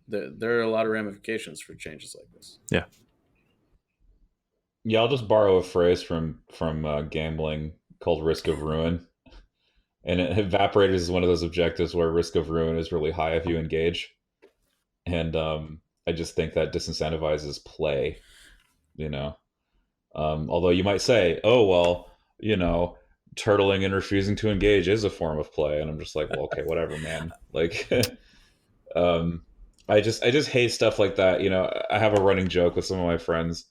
there are a lot of ramifications for changes like this. Yeah, I'll just borrow a phrase from gambling called risk of ruin. And Evaporators is one of those objectives where risk of ruin is really high if you engage. And I just think that disincentivizes play, Although you might say, oh, well, turtling and refusing to engage is a form of play. And I'm just like, well, okay, whatever, man. Like, I just hate stuff like that. I have a running joke with some of my friends.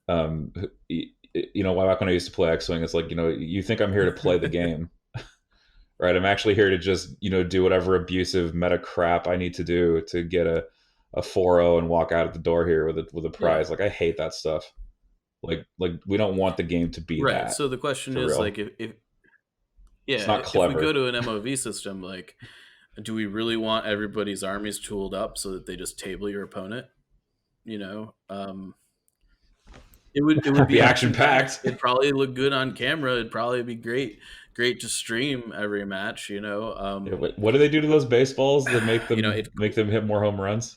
Back when I used to play X-Wing, it's like, you think I'm here to play the game, right? I'm actually here to just, do whatever abusive meta crap I need to do to get a 4-0 and walk out of the door here with a prize. Like, I hate that stuff. Like we don't want the game to be Right. that. So the question for is real. like It's not if we clever. go to an MOV system, like, do we really want everybody's armies tooled up so that they just table your opponent? It would be Be action action-packed. packed. It'd probably look good on camera. It'd probably be great to stream every match. What do they do to those baseballs that make them hit more home runs?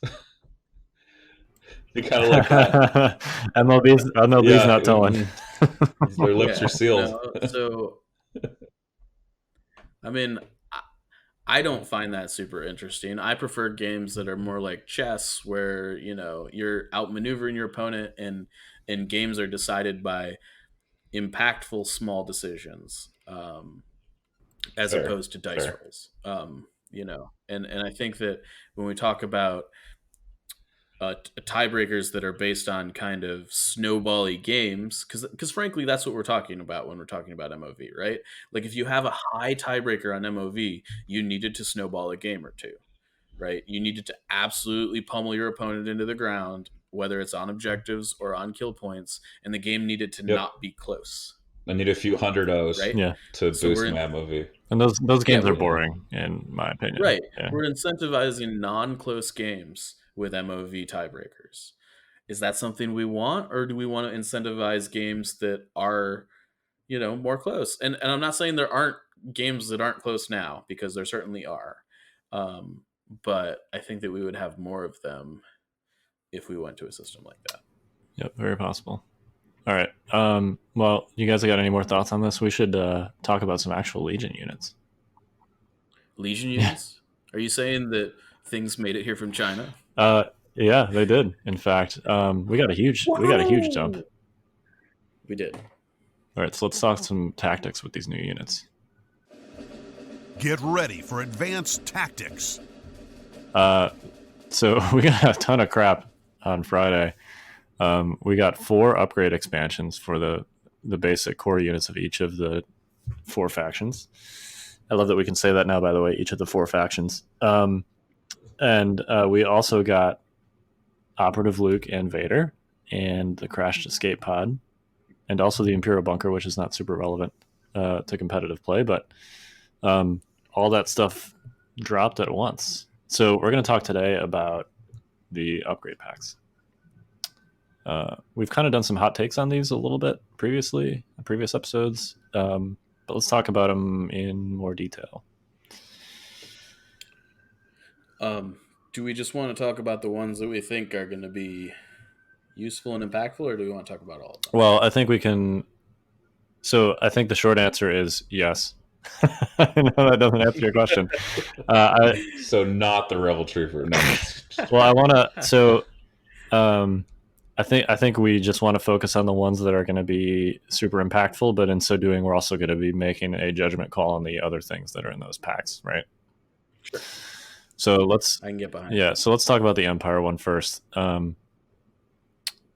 They kind of like that. MLB's not telling. Their lips are sealed. So, I mean, I don't find that super interesting. I prefer games that are more like chess, where you're outmaneuvering your opponent, and games are decided by impactful small decisions, as Fair, opposed to dice fair. rolls. And I think that when we talk about tiebreakers that are based on kind of snowbally games, because frankly that's what we're talking about when we're talking about MOV, right? Like, if you have a high tiebreaker on MOV, you needed to snowball a game or two, right? You needed to absolutely pummel your opponent into the ground, whether it's on objectives or on kill points, and the game needed to not be close. I need a few hundred O's, right? Yeah. to boost my MOV. And those games are boring, in my opinion. Right. Yeah. We're incentivizing non-close games with MOV tiebreakers. Is that something we want, or do we want to incentivize games that are, more close? And I'm not saying there aren't games that aren't close now, because there certainly are. But I think that we would have more of them if we went to a system like that. Yep, very possible. All right. Well, you guys got any more thoughts on this? We should talk about some actual Legion units. Legion units? Are you saying that things made it here from China? Yeah, they did. In fact, we got a huge jump. We did. All right, so let's talk some tactics with these new units. Get ready for advanced tactics. So we got a ton of crap on Friday. We got 4 upgrade expansions for the basic core units of each of the 4 factions. I love that we can say that now, by the way, each of the 4 factions. And we also got Operative Luke and Vader, and the crashed escape pod, and also the Imperial bunker, which is not super relevant to competitive play, but all that stuff dropped at once. So we're going to talk today about the upgrade packs. We've kind of done some hot takes on these a little bit previously, in previous episodes, but let's talk about them in more detail. Do we just want to talk about the ones that we think are going to be useful and impactful, or do we want to talk about all of them? Well, I think we can. So I think the short answer is yes. I know that doesn't answer your question. So not the Rebel Trooper. No. Well, I want to. So I think we just want to focus on the ones that are going to be super impactful, but in so doing, we're also going to be making a judgment call on the other things that are in those packs, right? Sure. So I can get behind. Yeah. So let's talk about the Empire one first.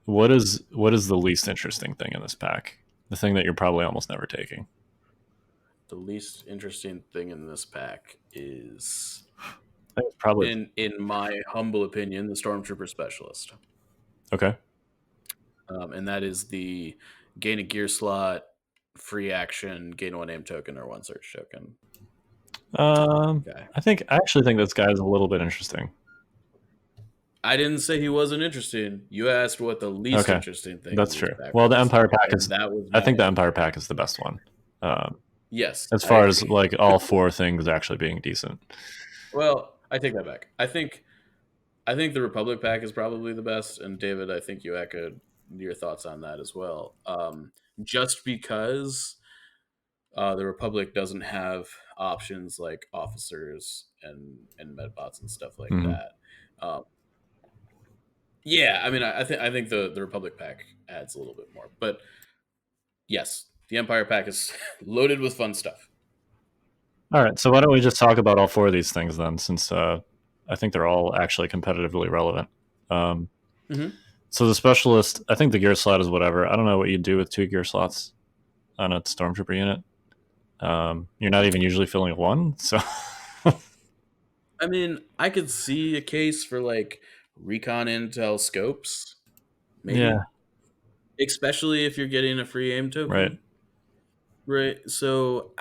What is the least interesting thing in this pack? The thing that you're probably almost never taking. The least interesting thing in this pack is, probably, in my humble opinion, the Stormtrooper Specialist. Okay. And that is the gain a gear slot, free action, gain 1 aim token or 1 search token. Okay. I actually think this guy is a little bit interesting. I didn't say he wasn't interesting. You asked what the least interesting thing. That's true. Well, the Empire pack is. I think the Empire pack is the best one. Yes. As far as like all 4 things actually being decent. Well, I take that back. I think the Republic pack is probably the best, and David, I think you echoed your thoughts on that as well. Just because the Republic doesn't have options like officers and medbots and stuff like that. Yeah, I mean, I think the Republic pack adds a little bit more, but yes, the Empire pack is loaded with fun stuff. All right, so why don't we just talk about all 4 of these things then, since I think they're all actually competitively relevant. Mm-hmm. So the specialist, I think the gear slot is whatever. I don't know what you'd do with 2 gear slots on a stormtrooper unit. You're not even usually filling 1, so I mean, I could see a case for like recon intel scopes, maybe. yeah, Especially if you're getting a free aim token. right. Right. So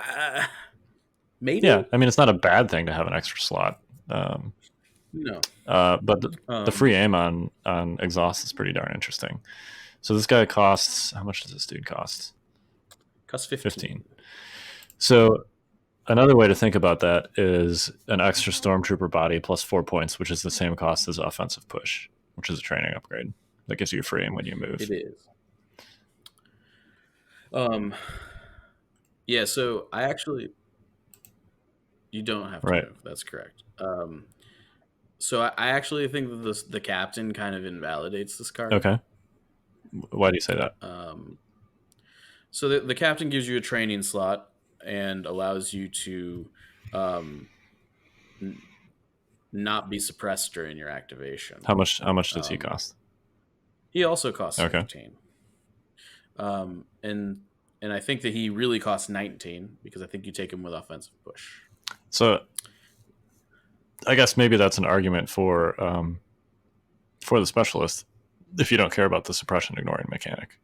maybe. Yeah, I mean it's not a bad thing to have an extra slot. No. But the free aim on exhaust is pretty darn interesting. So this guy costs, how much does this dude cost? Costs 15. So another way to think about that is an extra stormtrooper body plus 4 points, which is the same cost as offensive push, which is a training upgrade that gives you a free aim when you move. It is. Yeah, so I actually, you don't have to Right. move. That's correct. So I actually think that the captain kind of invalidates this card. Okay. Why do you say that? So the captain gives you a training slot and allows you to not be suppressed during your activation. How much does he cost? He also costs Okay. 15. And I think that he really costs 19 because I think you take him with offensive push. So I guess maybe that's an argument for the specialist if you don't care about the suppression ignoring mechanic.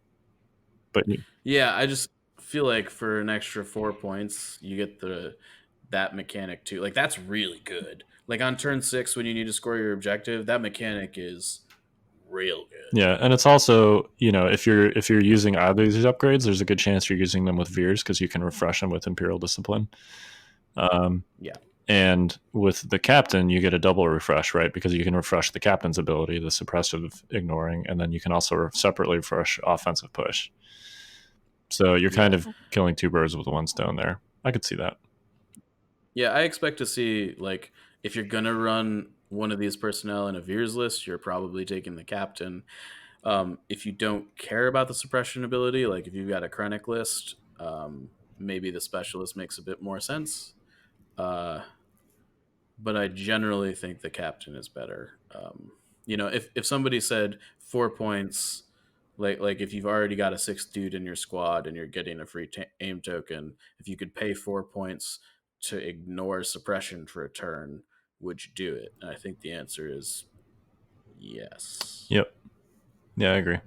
But yeah, I just feel like for an extra 4 points, you get that mechanic too. Like that's really good. Like on turn 6 when you need to score your objective, that mechanic is real good. Yeah, and it's also, if you're using either of these upgrades, there's a good chance you're using them with Veers because you can refresh them with Imperial Discipline. Yeah. And with the captain, you get a double refresh, right? Because you can refresh the captain's ability, the suppressive ignoring, and then you can also separately refresh offensive push. So you're kind of killing 2 birds with 1 stone there. I could see that. Yeah, I expect to see, like, if you're going to run one of these personnel in a Veers list, you're probably taking the captain. If you don't care about the suppression ability, like if you've got a Krennic list, maybe the specialist makes a bit more sense. But I generally think the captain is better. If somebody said 4 points, like if you've already got a 6th dude in your squad and you're getting a free aim token, if you could pay 4 points to ignore suppression for a turn, would you do it? And I think the answer is yes. Yep. Yeah, I agree.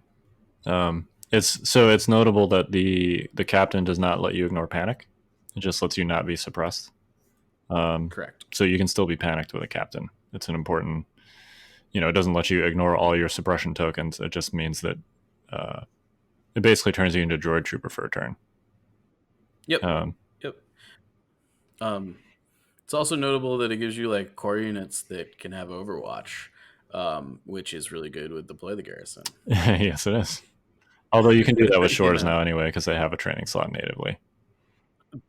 It's notable that the captain does not let you ignore panic. It just lets you not be suppressed. Correct. So you can still be panicked with a captain. It's an important, it doesn't let you ignore all your suppression tokens. It just means that it basically turns you into a droid trooper for a turn. Yep. It's also notable that it gives you like core units that can have Overwatch, which is really good with Deploy the Garrison. Yes, it is. Although you can do that with Shores now anyway because they have a training slot natively.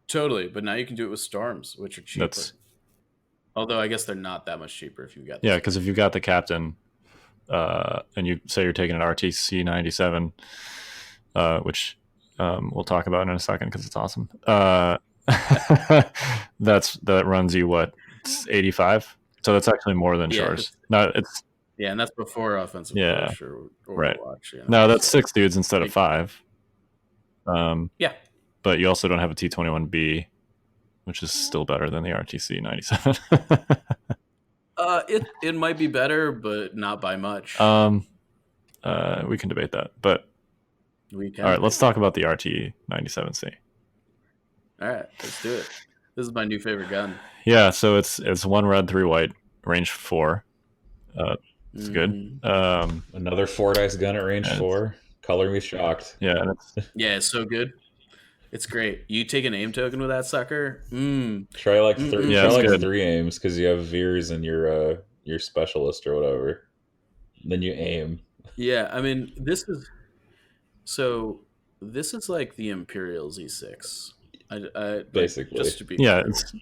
Totally, but now you can do it with Storms, which are cheaper. Although I guess they're not that much cheaper if you've got. Yeah, because if you've got the captain, and you say you're taking an RTC 97, which we'll talk about in a second because it's awesome. That runs you what? It's 85. So that's actually more than Shores. No, it's and that's before offensive push or right. Overwatch. No, that's 6 dudes instead of 5. Yeah. But you also don't have a T21B, which is still better than the RTC 97. It might be better, but not by much. We can debate that, but we can. All right, let's talk about the RT 97C. All right, let's do it. This is my new favorite gun. Yeah, so it's 1 red, 3 white, range 4. It's good. Another 4 dice gun at range 4. Color me shocked. Yeah, it's so good. It's great. You take an aim token with that sucker. Try like 3 aims because you have Veers and your specialist or whatever. And then you aim. Yeah, I mean this is like the Imperial Z6. Basically, just to be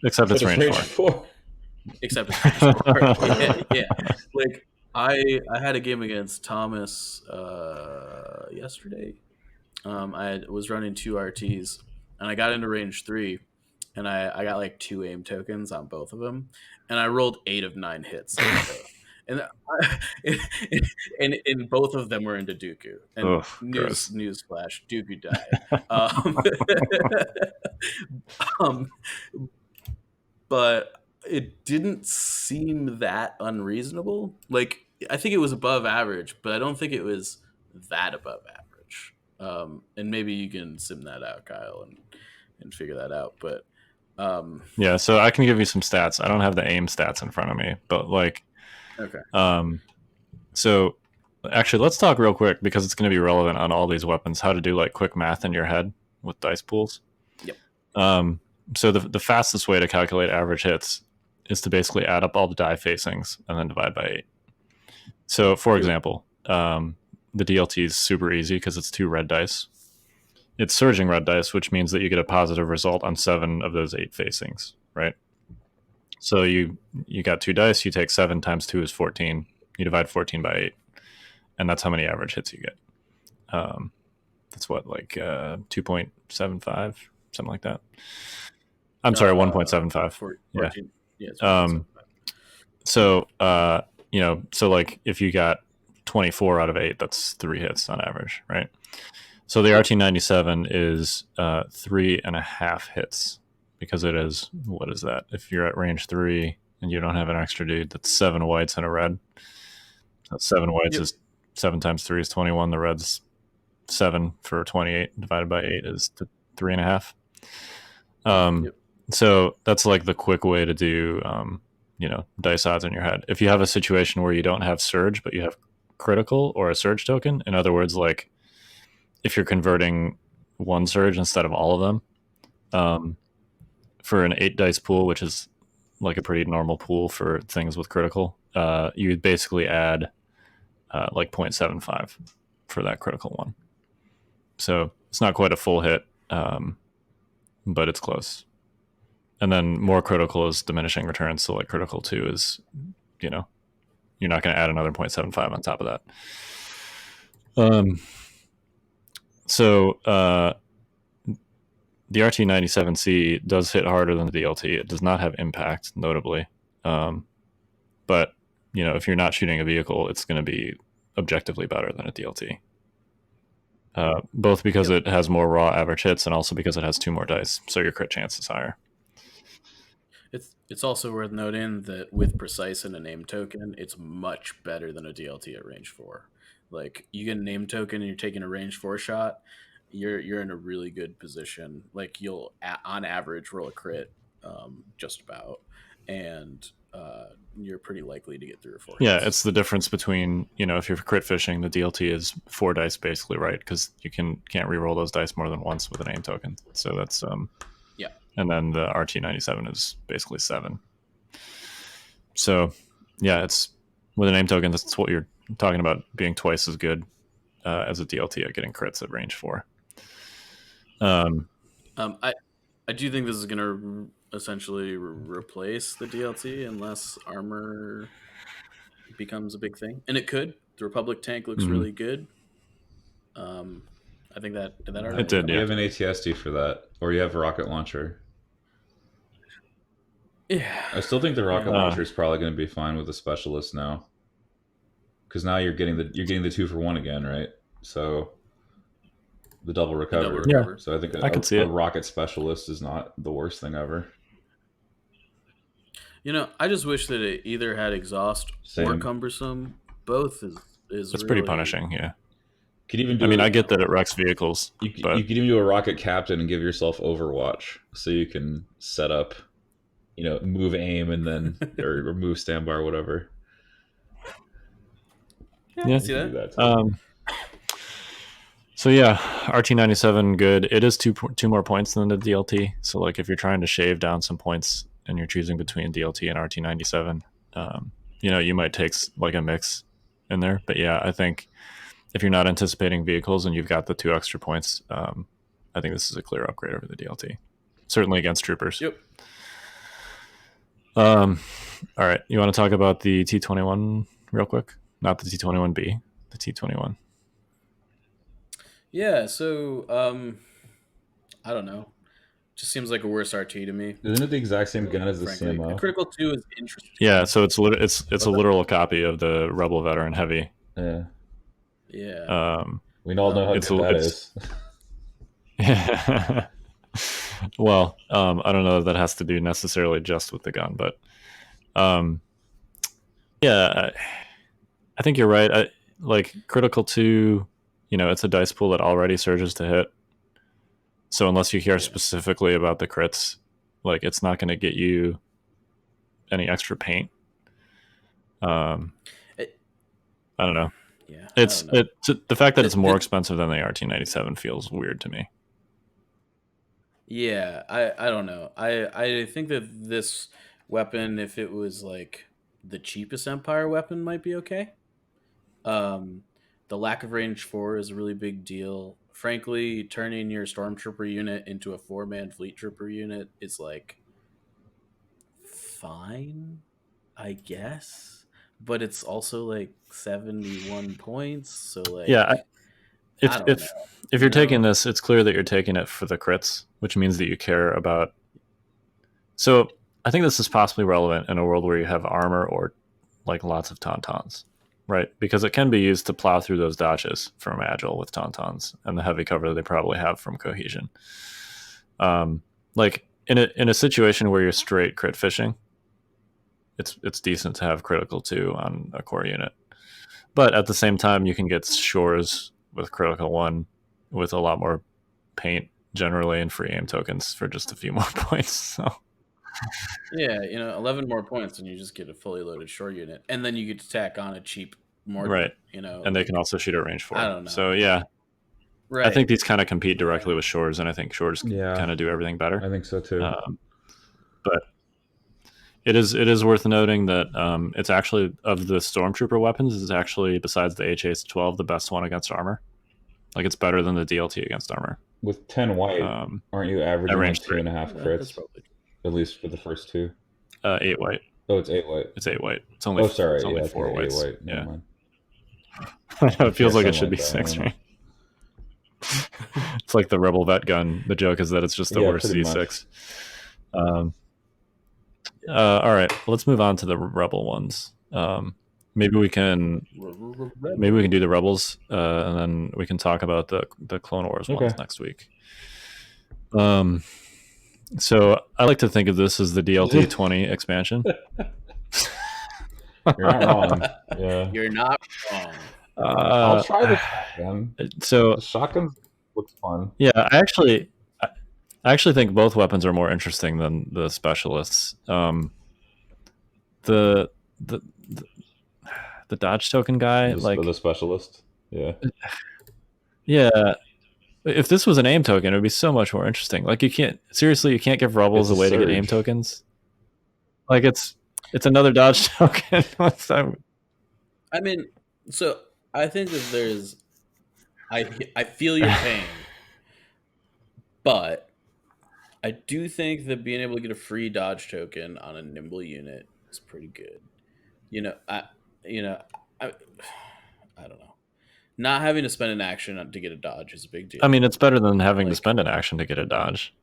except it's range 4. Except it's range 4. yeah. Like I had a game against Thomas yesterday. I was running 2 RTs and I got into range 3 and I got like 2 aim tokens on both of them, and I rolled 8 of 9 hits on both. And and both of them were into Dooku. And Ugh, gross. newsflash, Dooku died. Um, but it didn't seem that unreasonable. Like, I think it was above average, but I don't think it was that above average. And maybe you can sim that out, Kyle, and figure that out. But Yeah, so I can give you some stats. I don't have the aim stats in front of me, but like, okay. So actually, let's talk real quick because it's going to be relevant on all these weapons. How to do like quick math in your head with dice pools. Yep. So the fastest way to calculate average hits is to basically add up all the die facings and then divide by 8. So, for example, the DLT is super easy because it's 2 red dice. It's surging red dice, which means that you get a positive result on 7 of those 8 facings, right? So you got 2 dice, you take 7 times 2 is 14. You divide 14 by 8, and that's how many average hits you get. That's what, like 2.75, something like that. I'm sorry, 1.75. 14, yeah. Yeah. So so like if you got 24 out of 8, that's 3 hits on average, right? So the RT97 is 3.5 hits because it is, what is that? If you're at range 3 and you don't have an extra dude, that's 7 whites and a red. So 7 whites is 7 times 3 is 21. The red's 7 for 28 divided by 8 is 3.5. So that's like the quick way to do, dice odds in your head. If you have a situation where you don't have surge, but you have critical or a surge token, in other words, like if you're converting 1 surge instead of all of them, for an 8 dice pool, which is like a pretty normal pool for things with critical, you would basically add like 0.75 for that critical one. So it's not quite a full hit, but it's close. And then more critical is diminishing returns. So like critical 2 is, you're not going to add another 0.75 on top of that. So the RT97C does hit harder than the DLT. It does not have impact, notably. But, if you're not shooting a vehicle, it's going to be objectively better than a DLT. Both because it has more raw average hits and also because it has 2 more dice. So your crit chance is higher. It's also worth noting that with precise and a name token, it's much better than a DLT at range 4. Like, you get a name token and you're taking a range 4 shot, you're in a really good position. Like, you'll on average roll a crit, just about, and you're pretty likely to get 3 or 4 hits. Yeah, it's the difference between, if you're crit fishing, the DLT is 4 dice basically, right? Because you can't reroll those dice more than once with a name token. So that's yeah. And then the RT97 is basically 7. So yeah, it's with a name token, that's what you're talking about, being twice as good as a DLT at getting crits at range 4. I do think this is going to essentially replace the DLT unless armor becomes a big thing, and it could. The Republic tank looks really good. I think that did that already. It did. You have an ATSD for that, or you have a rocket launcher. Yeah, I still think the rocket launcher is probably going to be fine with a specialist now, because now you're getting the 2-for-1 again, right? So the double recover. Yeah. So I think I can see a it. rocket specialist is not the worst thing ever. I just wish that it either had exhaust or cumbersome. Both is it's really pretty punishing. Yeah. Could even do I get that it wrecks vehicles. You could even do a rocket captain and give yourself Overwatch, so you can set up, move aim and then or move standby or whatever. Yeah. See that? So yeah, RT97 good. It is two more points than the DLT. So like if you're trying to shave down some points and you're choosing between DLT and RT97, you might take like a mix in there. But yeah, I think if you're not anticipating vehicles and you've got the 2 extra points, I think this is a clear upgrade over the DLT. Certainly against troopers. Yep. All right. You want to talk about the T21 real quick? Not the T21B, the T21. Yeah, so I don't know. Just seems like a worse RT to me. Isn't it the exact same gun as the Frankly, CMO? a critical 2 is interesting. Yeah, so it's a literal copy of the Rebel Veteran Heavy. Yeah. Yeah. We all know how it's good that is. Well, I don't know if that has to do necessarily just with the gun, but yeah, I think you're right. Like critical 2, it's a dice pool that already surges to hit. So unless you care specifically about the crits, like it's not going to get you any extra paint. I don't know. Yeah, the fact that it's more expensive than the RT97 feels weird to me. Yeah, I don't know. I think that this weapon, if it was like the cheapest Empire weapon, might be okay. The lack of range 4 is a really big deal. Frankly, turning your Stormtrooper unit into a 4-man Fleet Trooper unit is like fine, I guess, but it's also like 71 points. So like, yeah, I don't know. If you're taking this, it's clear that you're taking it for the crits, which means that you care about. So I think this is possibly relevant in a world where you have armor or like lots of tauntauns, right? Because it can be used to plow through those dodges from Agile with tauntauns and the heavy cover that they probably have from Cohesion. Like in a situation where you're straight crit fishing, it's decent to have critical 2 on a core unit. But at the same time, you can get shores with critical 1 with a lot more paint generally and free aim tokens for just a few more points. So yeah, 11 more points and you just get a fully loaded shore unit, and then you get to tack on a cheap Mordant, right. And they can also shoot at range 4. I don't know. So yeah, right. I think these kind of compete directly with shores, and I think shores kind of do everything better. I think so too. But it is worth noting that it's actually, of the Stormtrooper weapons, is actually, besides the HA-12, the best one against armor. Like it's better than the DLT against armor. With 10 white, aren't you averaging like 2.5 crits? At least for the first 2. 8 white. Oh, it's 8 white. It's 8 white. It's only. Sorry. It's only yeah, 4 whites. 8 white. Yeah. It feels like it should be 6, right? It's like the Rebel Vet gun. The joke is that it's just the worst Z6. All right, let's move on to the Rebel ones. Maybe we can do the Rebels, and then we can talk about the Clone Wars ones next week. So I like to think of this as the DLT 20 expansion. You're not wrong. Yeah, you're not wrong. I'll try the shotgun. So the shotgun looks fun. Yeah, I actually think both weapons are more interesting than the specialists. The dodge token guy, like the specialist. Yeah. If this was an aim token, it would be so much more interesting. Like you can't give Rebels a way to get aim tokens. Like it's another dodge token. I mean, so I think that there's, I feel your pain, but I do think that being able to get a free dodge token on a nimble unit is pretty good. I don't know. Not having to spend an action to get a dodge is a big deal. I mean, it's better than having to spend an action to get a dodge.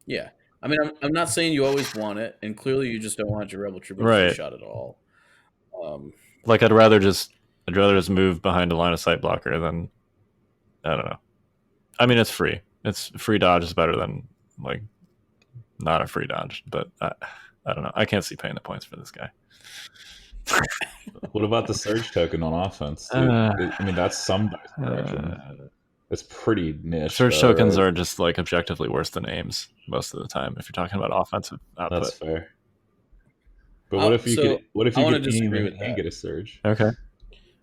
Yeah. I mean, I'm not saying you always want it, and clearly you just don't want your Rebel Trooper to shot at all. Like I'd rather just move behind a line of sight blocker than, I don't know. I mean, it's free. It's free dodge is better than like not a free dodge, but I don't know. I can't see paying the points for this guy. What about the surge token on offense? I mean, that's some direction. It's pretty niche. Surge tokens are just like objectively worse than aims most of the time if you're talking about offensive output. That's fair. But what if you get a surge? Okay.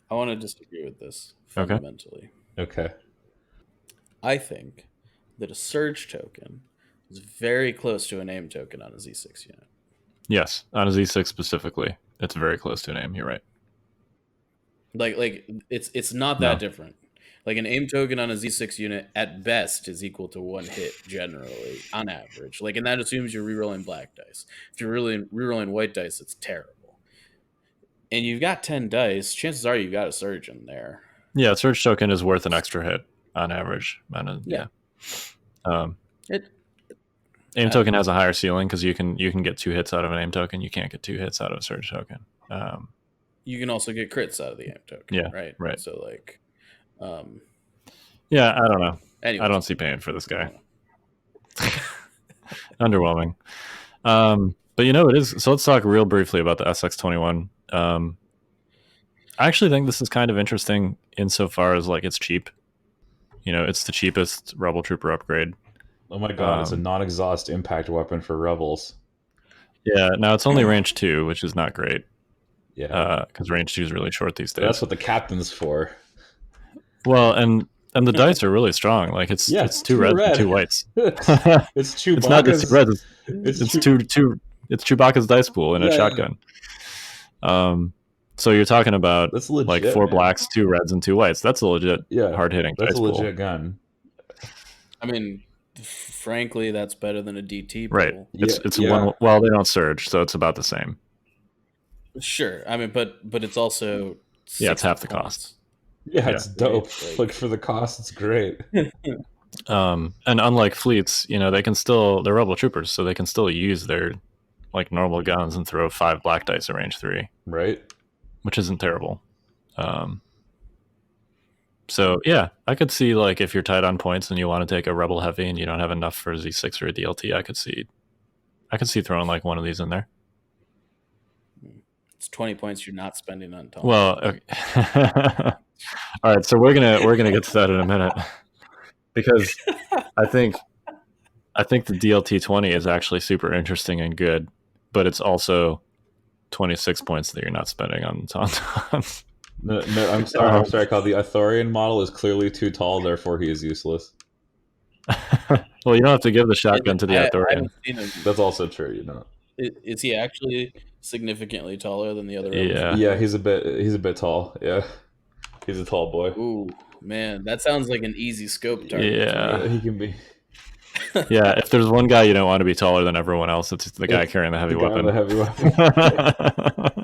I want to disagree with this fundamentally. Okay. I think that a surge token is very close to an aim token on a Z6 unit. Yes, on a Z6 specifically, it's very close to an aim. You're right. Like it's not that different. Like an aim token on a Z6 unit at best is equal to 1 hit generally on average. Like, and that assumes you're rerolling black dice. If you're really rerolling white dice, it's terrible. And you've got 10 dice, chances are you've got a surge in there. Yeah, surge token is worth an extra hit on average. Aim token has a higher ceiling because you can get 2 hits out of an aim token. You can't get 2 hits out of a surge token. You can also get crits out of the aim token. Yeah, right. right. So like, yeah, I don't know. anyways. I don't see pain for this guy. Underwhelming. But it is. So let's talk real briefly about the SX21. I actually think this is kind of interesting insofar as like it's cheap. It's the cheapest Rebel Trooper upgrade. Oh my god, it's a non-exhaust impact weapon for rebels. Yeah, now it's only range 2, which is not great. Yeah, because range 2 is really short these days. That's what the captain's for. Well, and the dice are really strong. Like it's 2 reds and 2 whites. It's Chewbacca's. It's not just 2 reds. It's Chewbacca's dice pool in a shotgun. So you're talking about That's legit, like 4 man. blacks, 2 reds, and 2 whites. That's a legit hard hitting. That's dice a legit pool. gun. I mean, frankly, that's better than a DT pool. Right. It's one. Well, they don't surge, so it's about the same. Sure. I mean, but it's also it's half the points. cost. Yeah, it's dope. Like for the cost, it's great. And unlike fleets, they can still, they're Rebel Troopers, so they can still use their like normal guns and throw 5 black dice at range 3, Right. which isn't terrible. So yeah, I could see like if you're tight on points and you want to take a Rebel heavy and you don't have enough for a Z6 or a DLT, I could see throwing like one of these in there. It's 20 points you're not spending on top. Well, okay. All right, so we're gonna get to that in a minute because I think the DLT 20 is actually super interesting and good, but it's also 26 points that you're not spending on Tauntauns. No, I'm sorry, Kyle. The Arthurian model is clearly too tall, therefore he is useless. Well, you don't have to give the shotgun to the Arthurian. That's also true, Is he actually significantly taller than the other? Yeah. Yeah, he's a bit tall. Yeah, he's a tall boy. Ooh, man, that sounds like an easy scope target. Yeah, he can be. Yeah, if there's one guy you don't want to be taller than everyone else, it's the guy carrying the heavy weapon.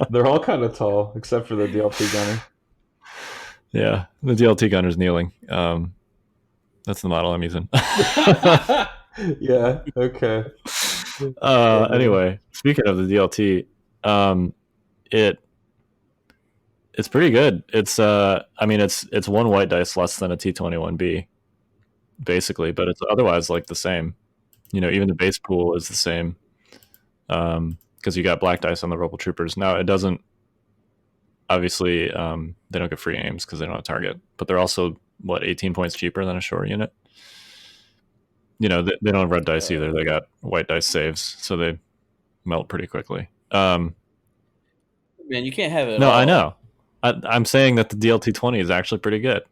They're all kind of tall, except for the DLT gunner. Yeah, the DLT gunner's kneeling. That's the model I'm using. Yeah. Okay. Anyway, speaking of the DLT, it's pretty good. It's it's 1 white dice less than a T21B, basically, but it's otherwise like the same. Even the base pool is the same, because you got black dice on the Rebel Troopers. Now it doesn't. Obviously, they don't get free aims because they don't have target, but they're also 18 points cheaper than a shore unit. They don't have red dice either. They got white dice saves, so they melt pretty quickly. Man, you can't have it. No, I know. I'm saying that the DLT 20 is actually pretty good.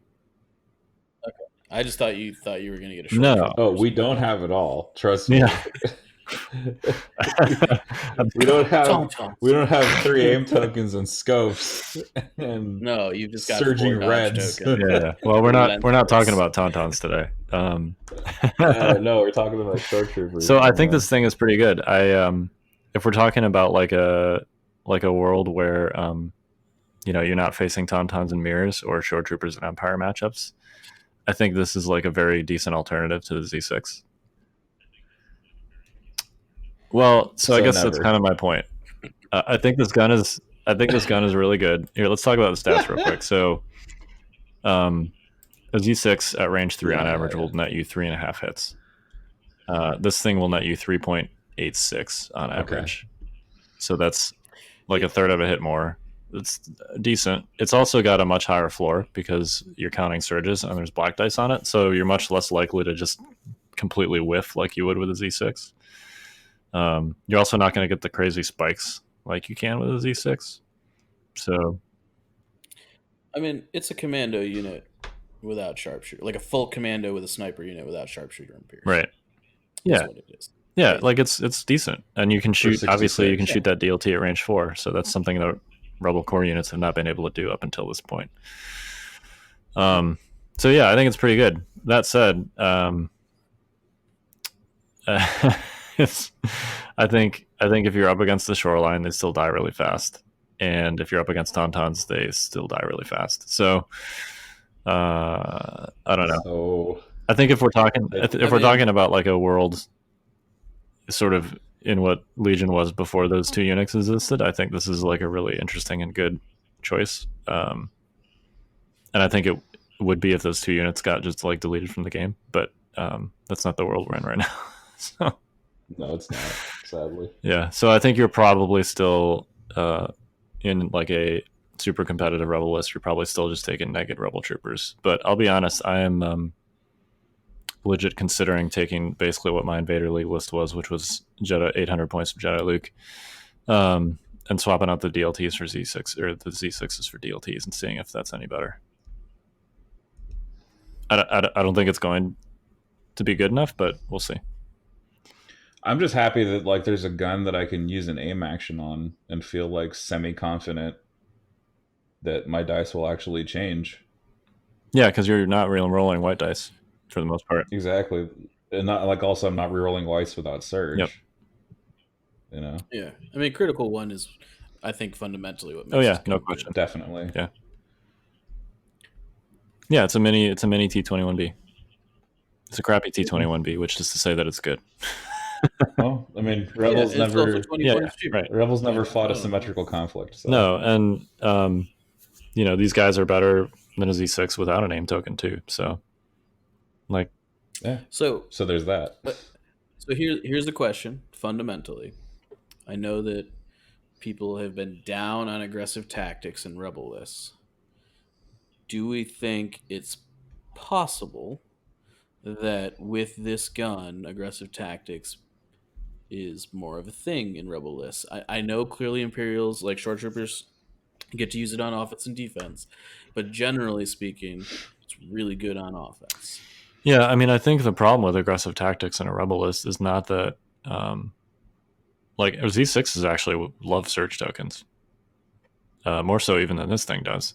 Okay, I just thought you were going to get a short. No. Oh, we don't have it all. Trust me. Yeah. we don't have 3 aim tokens and scopes and no, you've just got surging 4 reds. Yeah. Well, we're not talking about Tauntauns today. No, we're talking about short troopers. So I think this thing is pretty good. If we're talking about like a world where you're not facing Tauntauns and mirrors or short troopers and Empire matchups, I think this is like a very decent alternative to the Z6. Well, so I guess that's kind of my point. I think this gun is really good. Here, let's talk about the stats real quick. So, a Z6 at range 3 on average will net you 3.5 hits. This thing will net you 3.86 on average. So that's like a third of a hit more. It's decent. It's also got a much higher floor because you're counting surges and there's black dice on it. So you're much less likely to just completely whiff like you would with a Z6. You're also not going to get the crazy spikes like you can with a Z6. So, I mean, it's a commando unit without sharpshooter, like a full commando with a sniper unit without sharpshooter and pierce. Right. That's Yeah. what it is. Yeah, like it's decent, and you can shoot. Obviously, you can shoot that DLT at range 4. So that's something that Rebel core units have not been able to do up until this point. So yeah, I think it's pretty good. That said, I think if you're up against the shoreline, they still die really fast, and if you're up against Tauntauns, they still die really fast. So I don't know. So I think if we're talking talking about like a world sort of in what Legion was before those two eunuchs existed, I think this is like a really interesting and good choice. And I think it would be if those two units got just like deleted from the game, but that's not the world we're in right now. So No, it's not, sadly. yeah, so I think you're probably still in like a super competitive rebel list. You're probably still just taking naked rebel troopers. But I'll be honest, I am legit considering taking basically what my Invader League list was, which was Jedi 800 points from Jedi Luke, and swapping out the DLTs for Z6 or the Z6s for DLTs and seeing if that's any better. I don't think it's going to be good enough, but we'll see. I'm just happy that like there's a gun that I can use an aim action on and feel like semi-confident that my dice will actually change. Yeah, because you're not rolling white dice for the most part. Exactly. And not like also I'm not rerolling whites without surge. Yep. You know? Yeah. I mean, critical one is, I think, fundamentally what makes Oh yeah, this no gun good. question. Definitely. Yeah. Yeah, it's a mini T21B. It's a crappy T21B, which is to say that it's good. Well, I mean, Rebels Yeah, and it's also never 20 Yeah, points cheaper. right. Rebels never Yeah, fought I a don't know. symmetrical conflict. So. No, and you know, these guys are better than a Z6 without a name token too. So like Yeah. So there's that. So here's the question. Fundamentally, I know that people have been down on aggressive tactics in Rebel lists. Do we think it's possible that with this gun, aggressive tactics is more of a thing in Rebel lists? I know clearly Imperials, like short troopers, get to use it on offense and defense, but generally speaking, it's really good on offense. yeah, I mean, I think the problem with aggressive tactics in a rebel list is not that like Z6s actually love surge tokens. More so even than this thing does.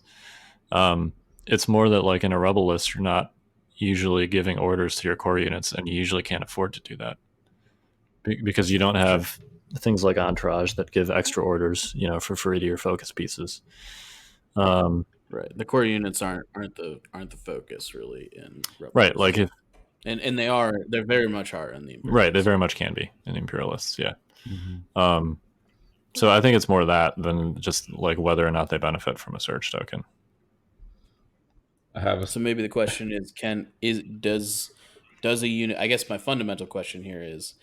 It's more that like in a rebel list, you're not usually giving orders to your core units, and you usually can't afford to do that because you don't have things like Entourage that give extra orders, you know, for free to your focus pieces. Right, the core units aren't the focus really in Rebel Right, lists. like if and they're very much are in the Imperial right, they lists. very much can be in Imperialists, yeah. Mm-hmm. So I think it's more that than just like whether or not they benefit from a surge token. I have a So maybe the question is, does a unit? I guess my fundamental question here is,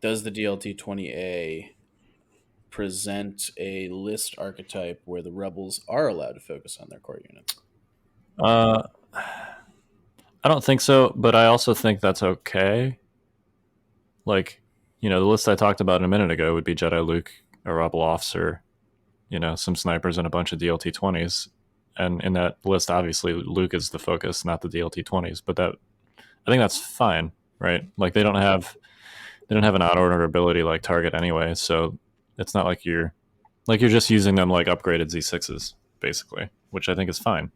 does the DLT 20A present a list archetype where the rebels are allowed to focus on their core units? I don't think so, but I also think that's okay. Like, you know, the list I talked about a minute ago would be Jedi Luke, a rebel officer, you know, some snipers and a bunch of DLT 20s. And in that list, obviously, Luke is the focus, not the DLT 20s. But that, I think that's fine, right? Like they don't have an out order ability like target anyway, so it's not like you're just using them like upgraded Z6s basically, which I think is fine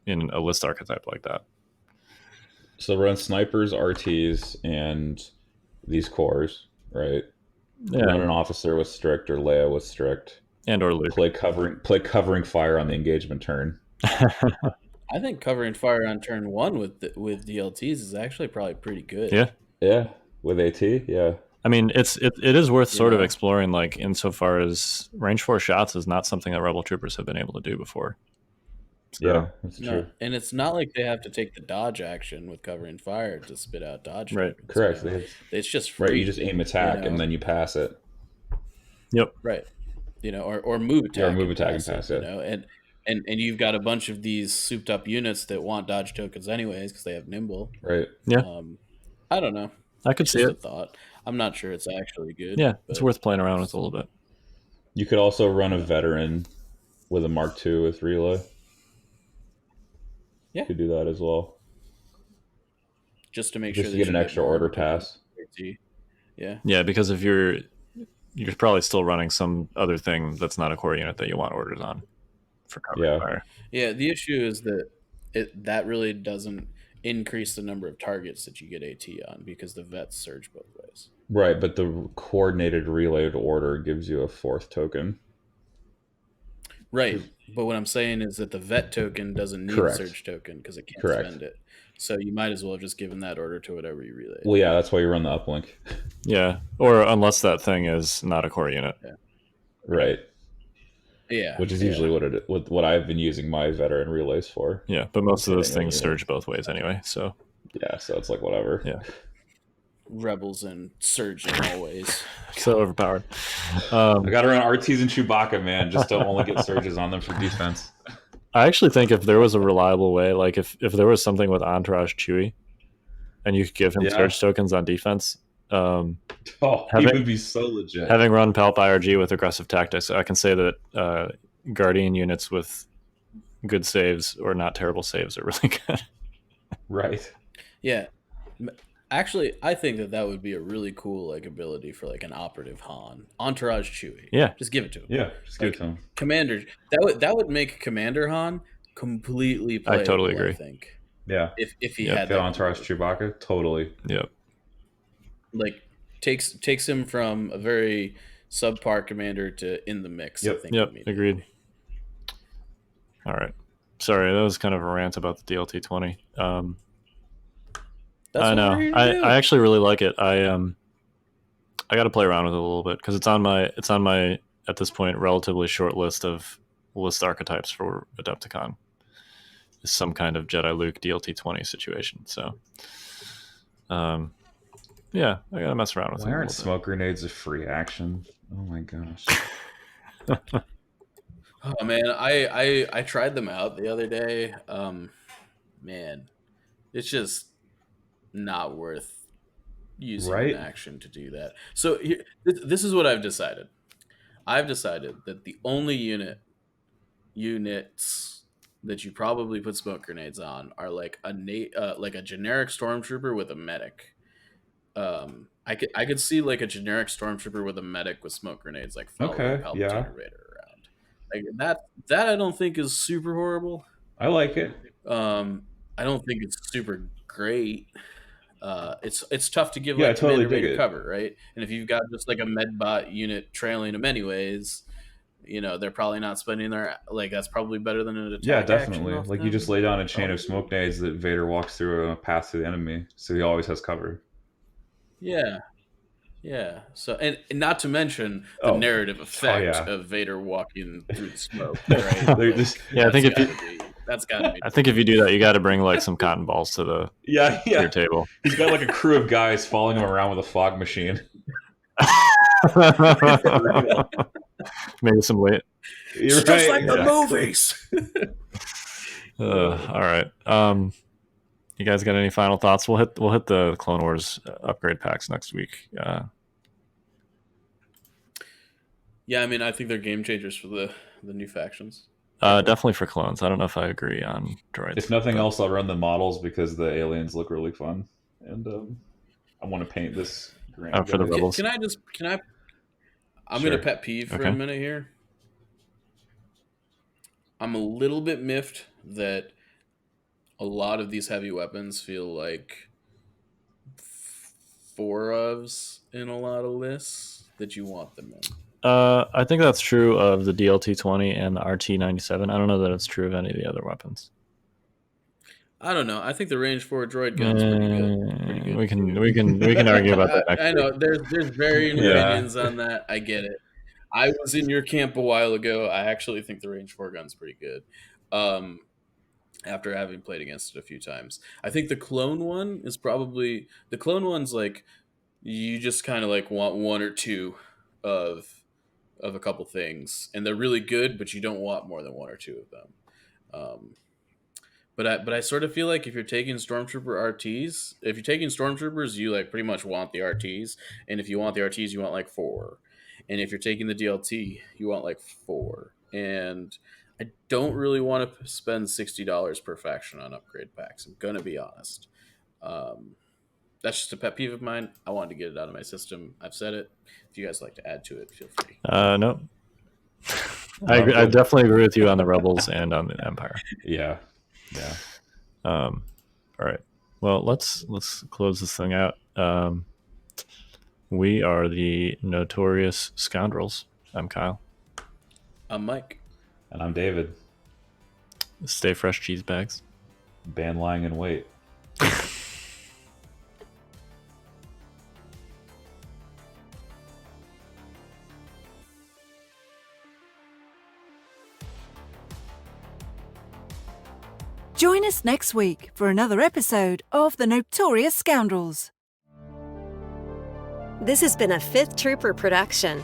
in a list archetype like that. So run snipers, RTs, and these cores, right? Yeah, Run an officer with strict or Leia with strict. and or Luke. Play covering fire on the engagement turn. I think covering fire on turn one with DLTs is actually probably pretty good. Yeah, Yeah, with AT, yeah. I mean, it is worth sort of know? exploring, like insofar as range 4 shots is not something that Rebel troopers have been able to do before. So, Yeah, that's No, true. and it's not like they have to take the dodge action with covering fire to spit out dodge. Right. tokens, Correct. you know? It's just free. Right, you just aim attack you know? and then you pass it. Yep. Right. You know, or move attack. Yeah, or move attack and it, pass you it. know, and you've got a bunch of these souped up units that want dodge tokens anyways because they have nimble. Right. Yeah, I don't know. I could It's see just a it. thought. I'm not sure it's actually good. Yeah, it's but worth playing around with a little bit. You could also run a veteran with a Mark II with relay. Yeah. You could do that as well. just to make Just sure to that get an you extra more order tokens. pass. Yeah. Yeah, because if you're probably still running some other thing that's not a core unit that you want orders on for covering Yeah. fire. Yeah, the issue is that that really doesn't increase the number of targets that you get AT on because the vets surge both ways. Right, but the coordinated relayed order gives you a 4th token. Right, but what I'm saying is that the vet token doesn't need Correct. a surge token because it can't Correct. spend it. So you might as well have just given that order to whatever you relayed. Well, yeah, that's why you run the uplink. Yeah, or unless that thing is not a core unit. Right. Yeah. Which is usually what I've been using my veteran relays for. Yeah, but most of those Hitting a things unit. surge both ways anyway, so Yeah, so it's like whatever. yeah. Rebels and surging always. So overpowered. I gotta run RTs and Chewbacca, man, just to only get surges on them for defense. I actually think if there was a reliable way, like if there was something with Entourage Chewie, and you could give him surge tokens on defense, he would be so legit. Having run Palp IRG with aggressive tactics, I can say that Guardian units with good saves or not terrible saves are really good. Right. Yeah. Actually, I think that would be a really cool ability for an operative Han. Entourage Chewie. Yeah. Just give it to him. Yeah, just give it to him. Commander, that would make Commander Han completely playable, I totally agree. I think. Yeah. If he had that Entourage Chewbacca, totally. Yep. Takes him from a very subpar commander to in the mix. Yep. I think. Yep. Agreed. All right. Sorry, that was kind of a rant about the DLT 20. I know. I actually really like it. I got to play around with it a little bit because it's on my at this point relatively short list of archetypes for Adepticon. Is some kind of Jedi Luke DLT 20 situation. So, yeah, I got to mess around with it. Why aren't smoke grenades a free action? Oh my gosh. Oh man, I tried them out the other day. Man, it's just not worth using an action to do that. So this is what I've decided. I've decided that the only units that you probably put smoke grenades on are like a generic stormtrooper with a medic. I could see like a generic stormtrooper with a medic with smoke grenades following Palpatine Vader around. That I don't think is super horrible. I like it. I don't think it's super great. It's tough to give totally Vader cover, right? And if you've got just a medbot unit trailing them anyways, they're probably not spending their that's probably better than an attack. Yeah, definitely. Action you just lay down a chain of smoke grenades that Vader walks through a path to the enemy, so he always has cover. Yeah. So and not to mention the narrative effect of Vader walking through the smoke, right? I think I think if you do that, you got to bring some cotton balls to the your table. He's got a crew of guys following him around with a fog machine. Maybe some late. It's just like the movies. All right. You guys got any final thoughts? We'll hit the Clone Wars upgrade packs next week. Yeah, I mean, I think they're game changers for the new factions. Definitely for clones. I don't know if I agree on droids. If nothing else, I'll run the models because the aliens look really fun, and I want to paint this. For the rebels. I'm going to pet peeve for a minute here. I'm a little bit miffed that a lot of these heavy weapons feel like 4-ofs in a lot of lists that you want them in. I think that's true of the DLT 20 and the RT-97. I don't know that it's true of any of the other weapons. I don't know. I think the range 4 droid gun's pretty good. We can argue about that next I know there's varying opinions on that. I get it. I was in your camp a while ago. I actually think the range 4 gun's pretty good. After having played against it a few times, I think the clone one is probably you just kind of want one or two of a couple things, and they're really good, but you don't want more than one or two of them. But I sort of feel like if you're taking Stormtrooper RTs, if you're taking Stormtroopers, you pretty much want the RTs, and if you want the RTs, you want 4, and if you're taking the DLT, you want 4, and I don't really want to spend $60 per faction on upgrade packs. I'm gonna be honest. That's just a pet peeve of mine. I wanted to get it out of my system. I've said it. If you guys like to add to it, feel free. No. I definitely agree with you on the Rebels and on the Empire. Yeah. All right. Well, let's close this thing out. We are the Notorious Scoundrels. I'm Kyle. I'm Mike. And I'm David. Stay fresh, cheese bags. Ban lying in wait. Join us next week for another episode of the Notorious Scoundrels. This has been a Fifth Trooper production.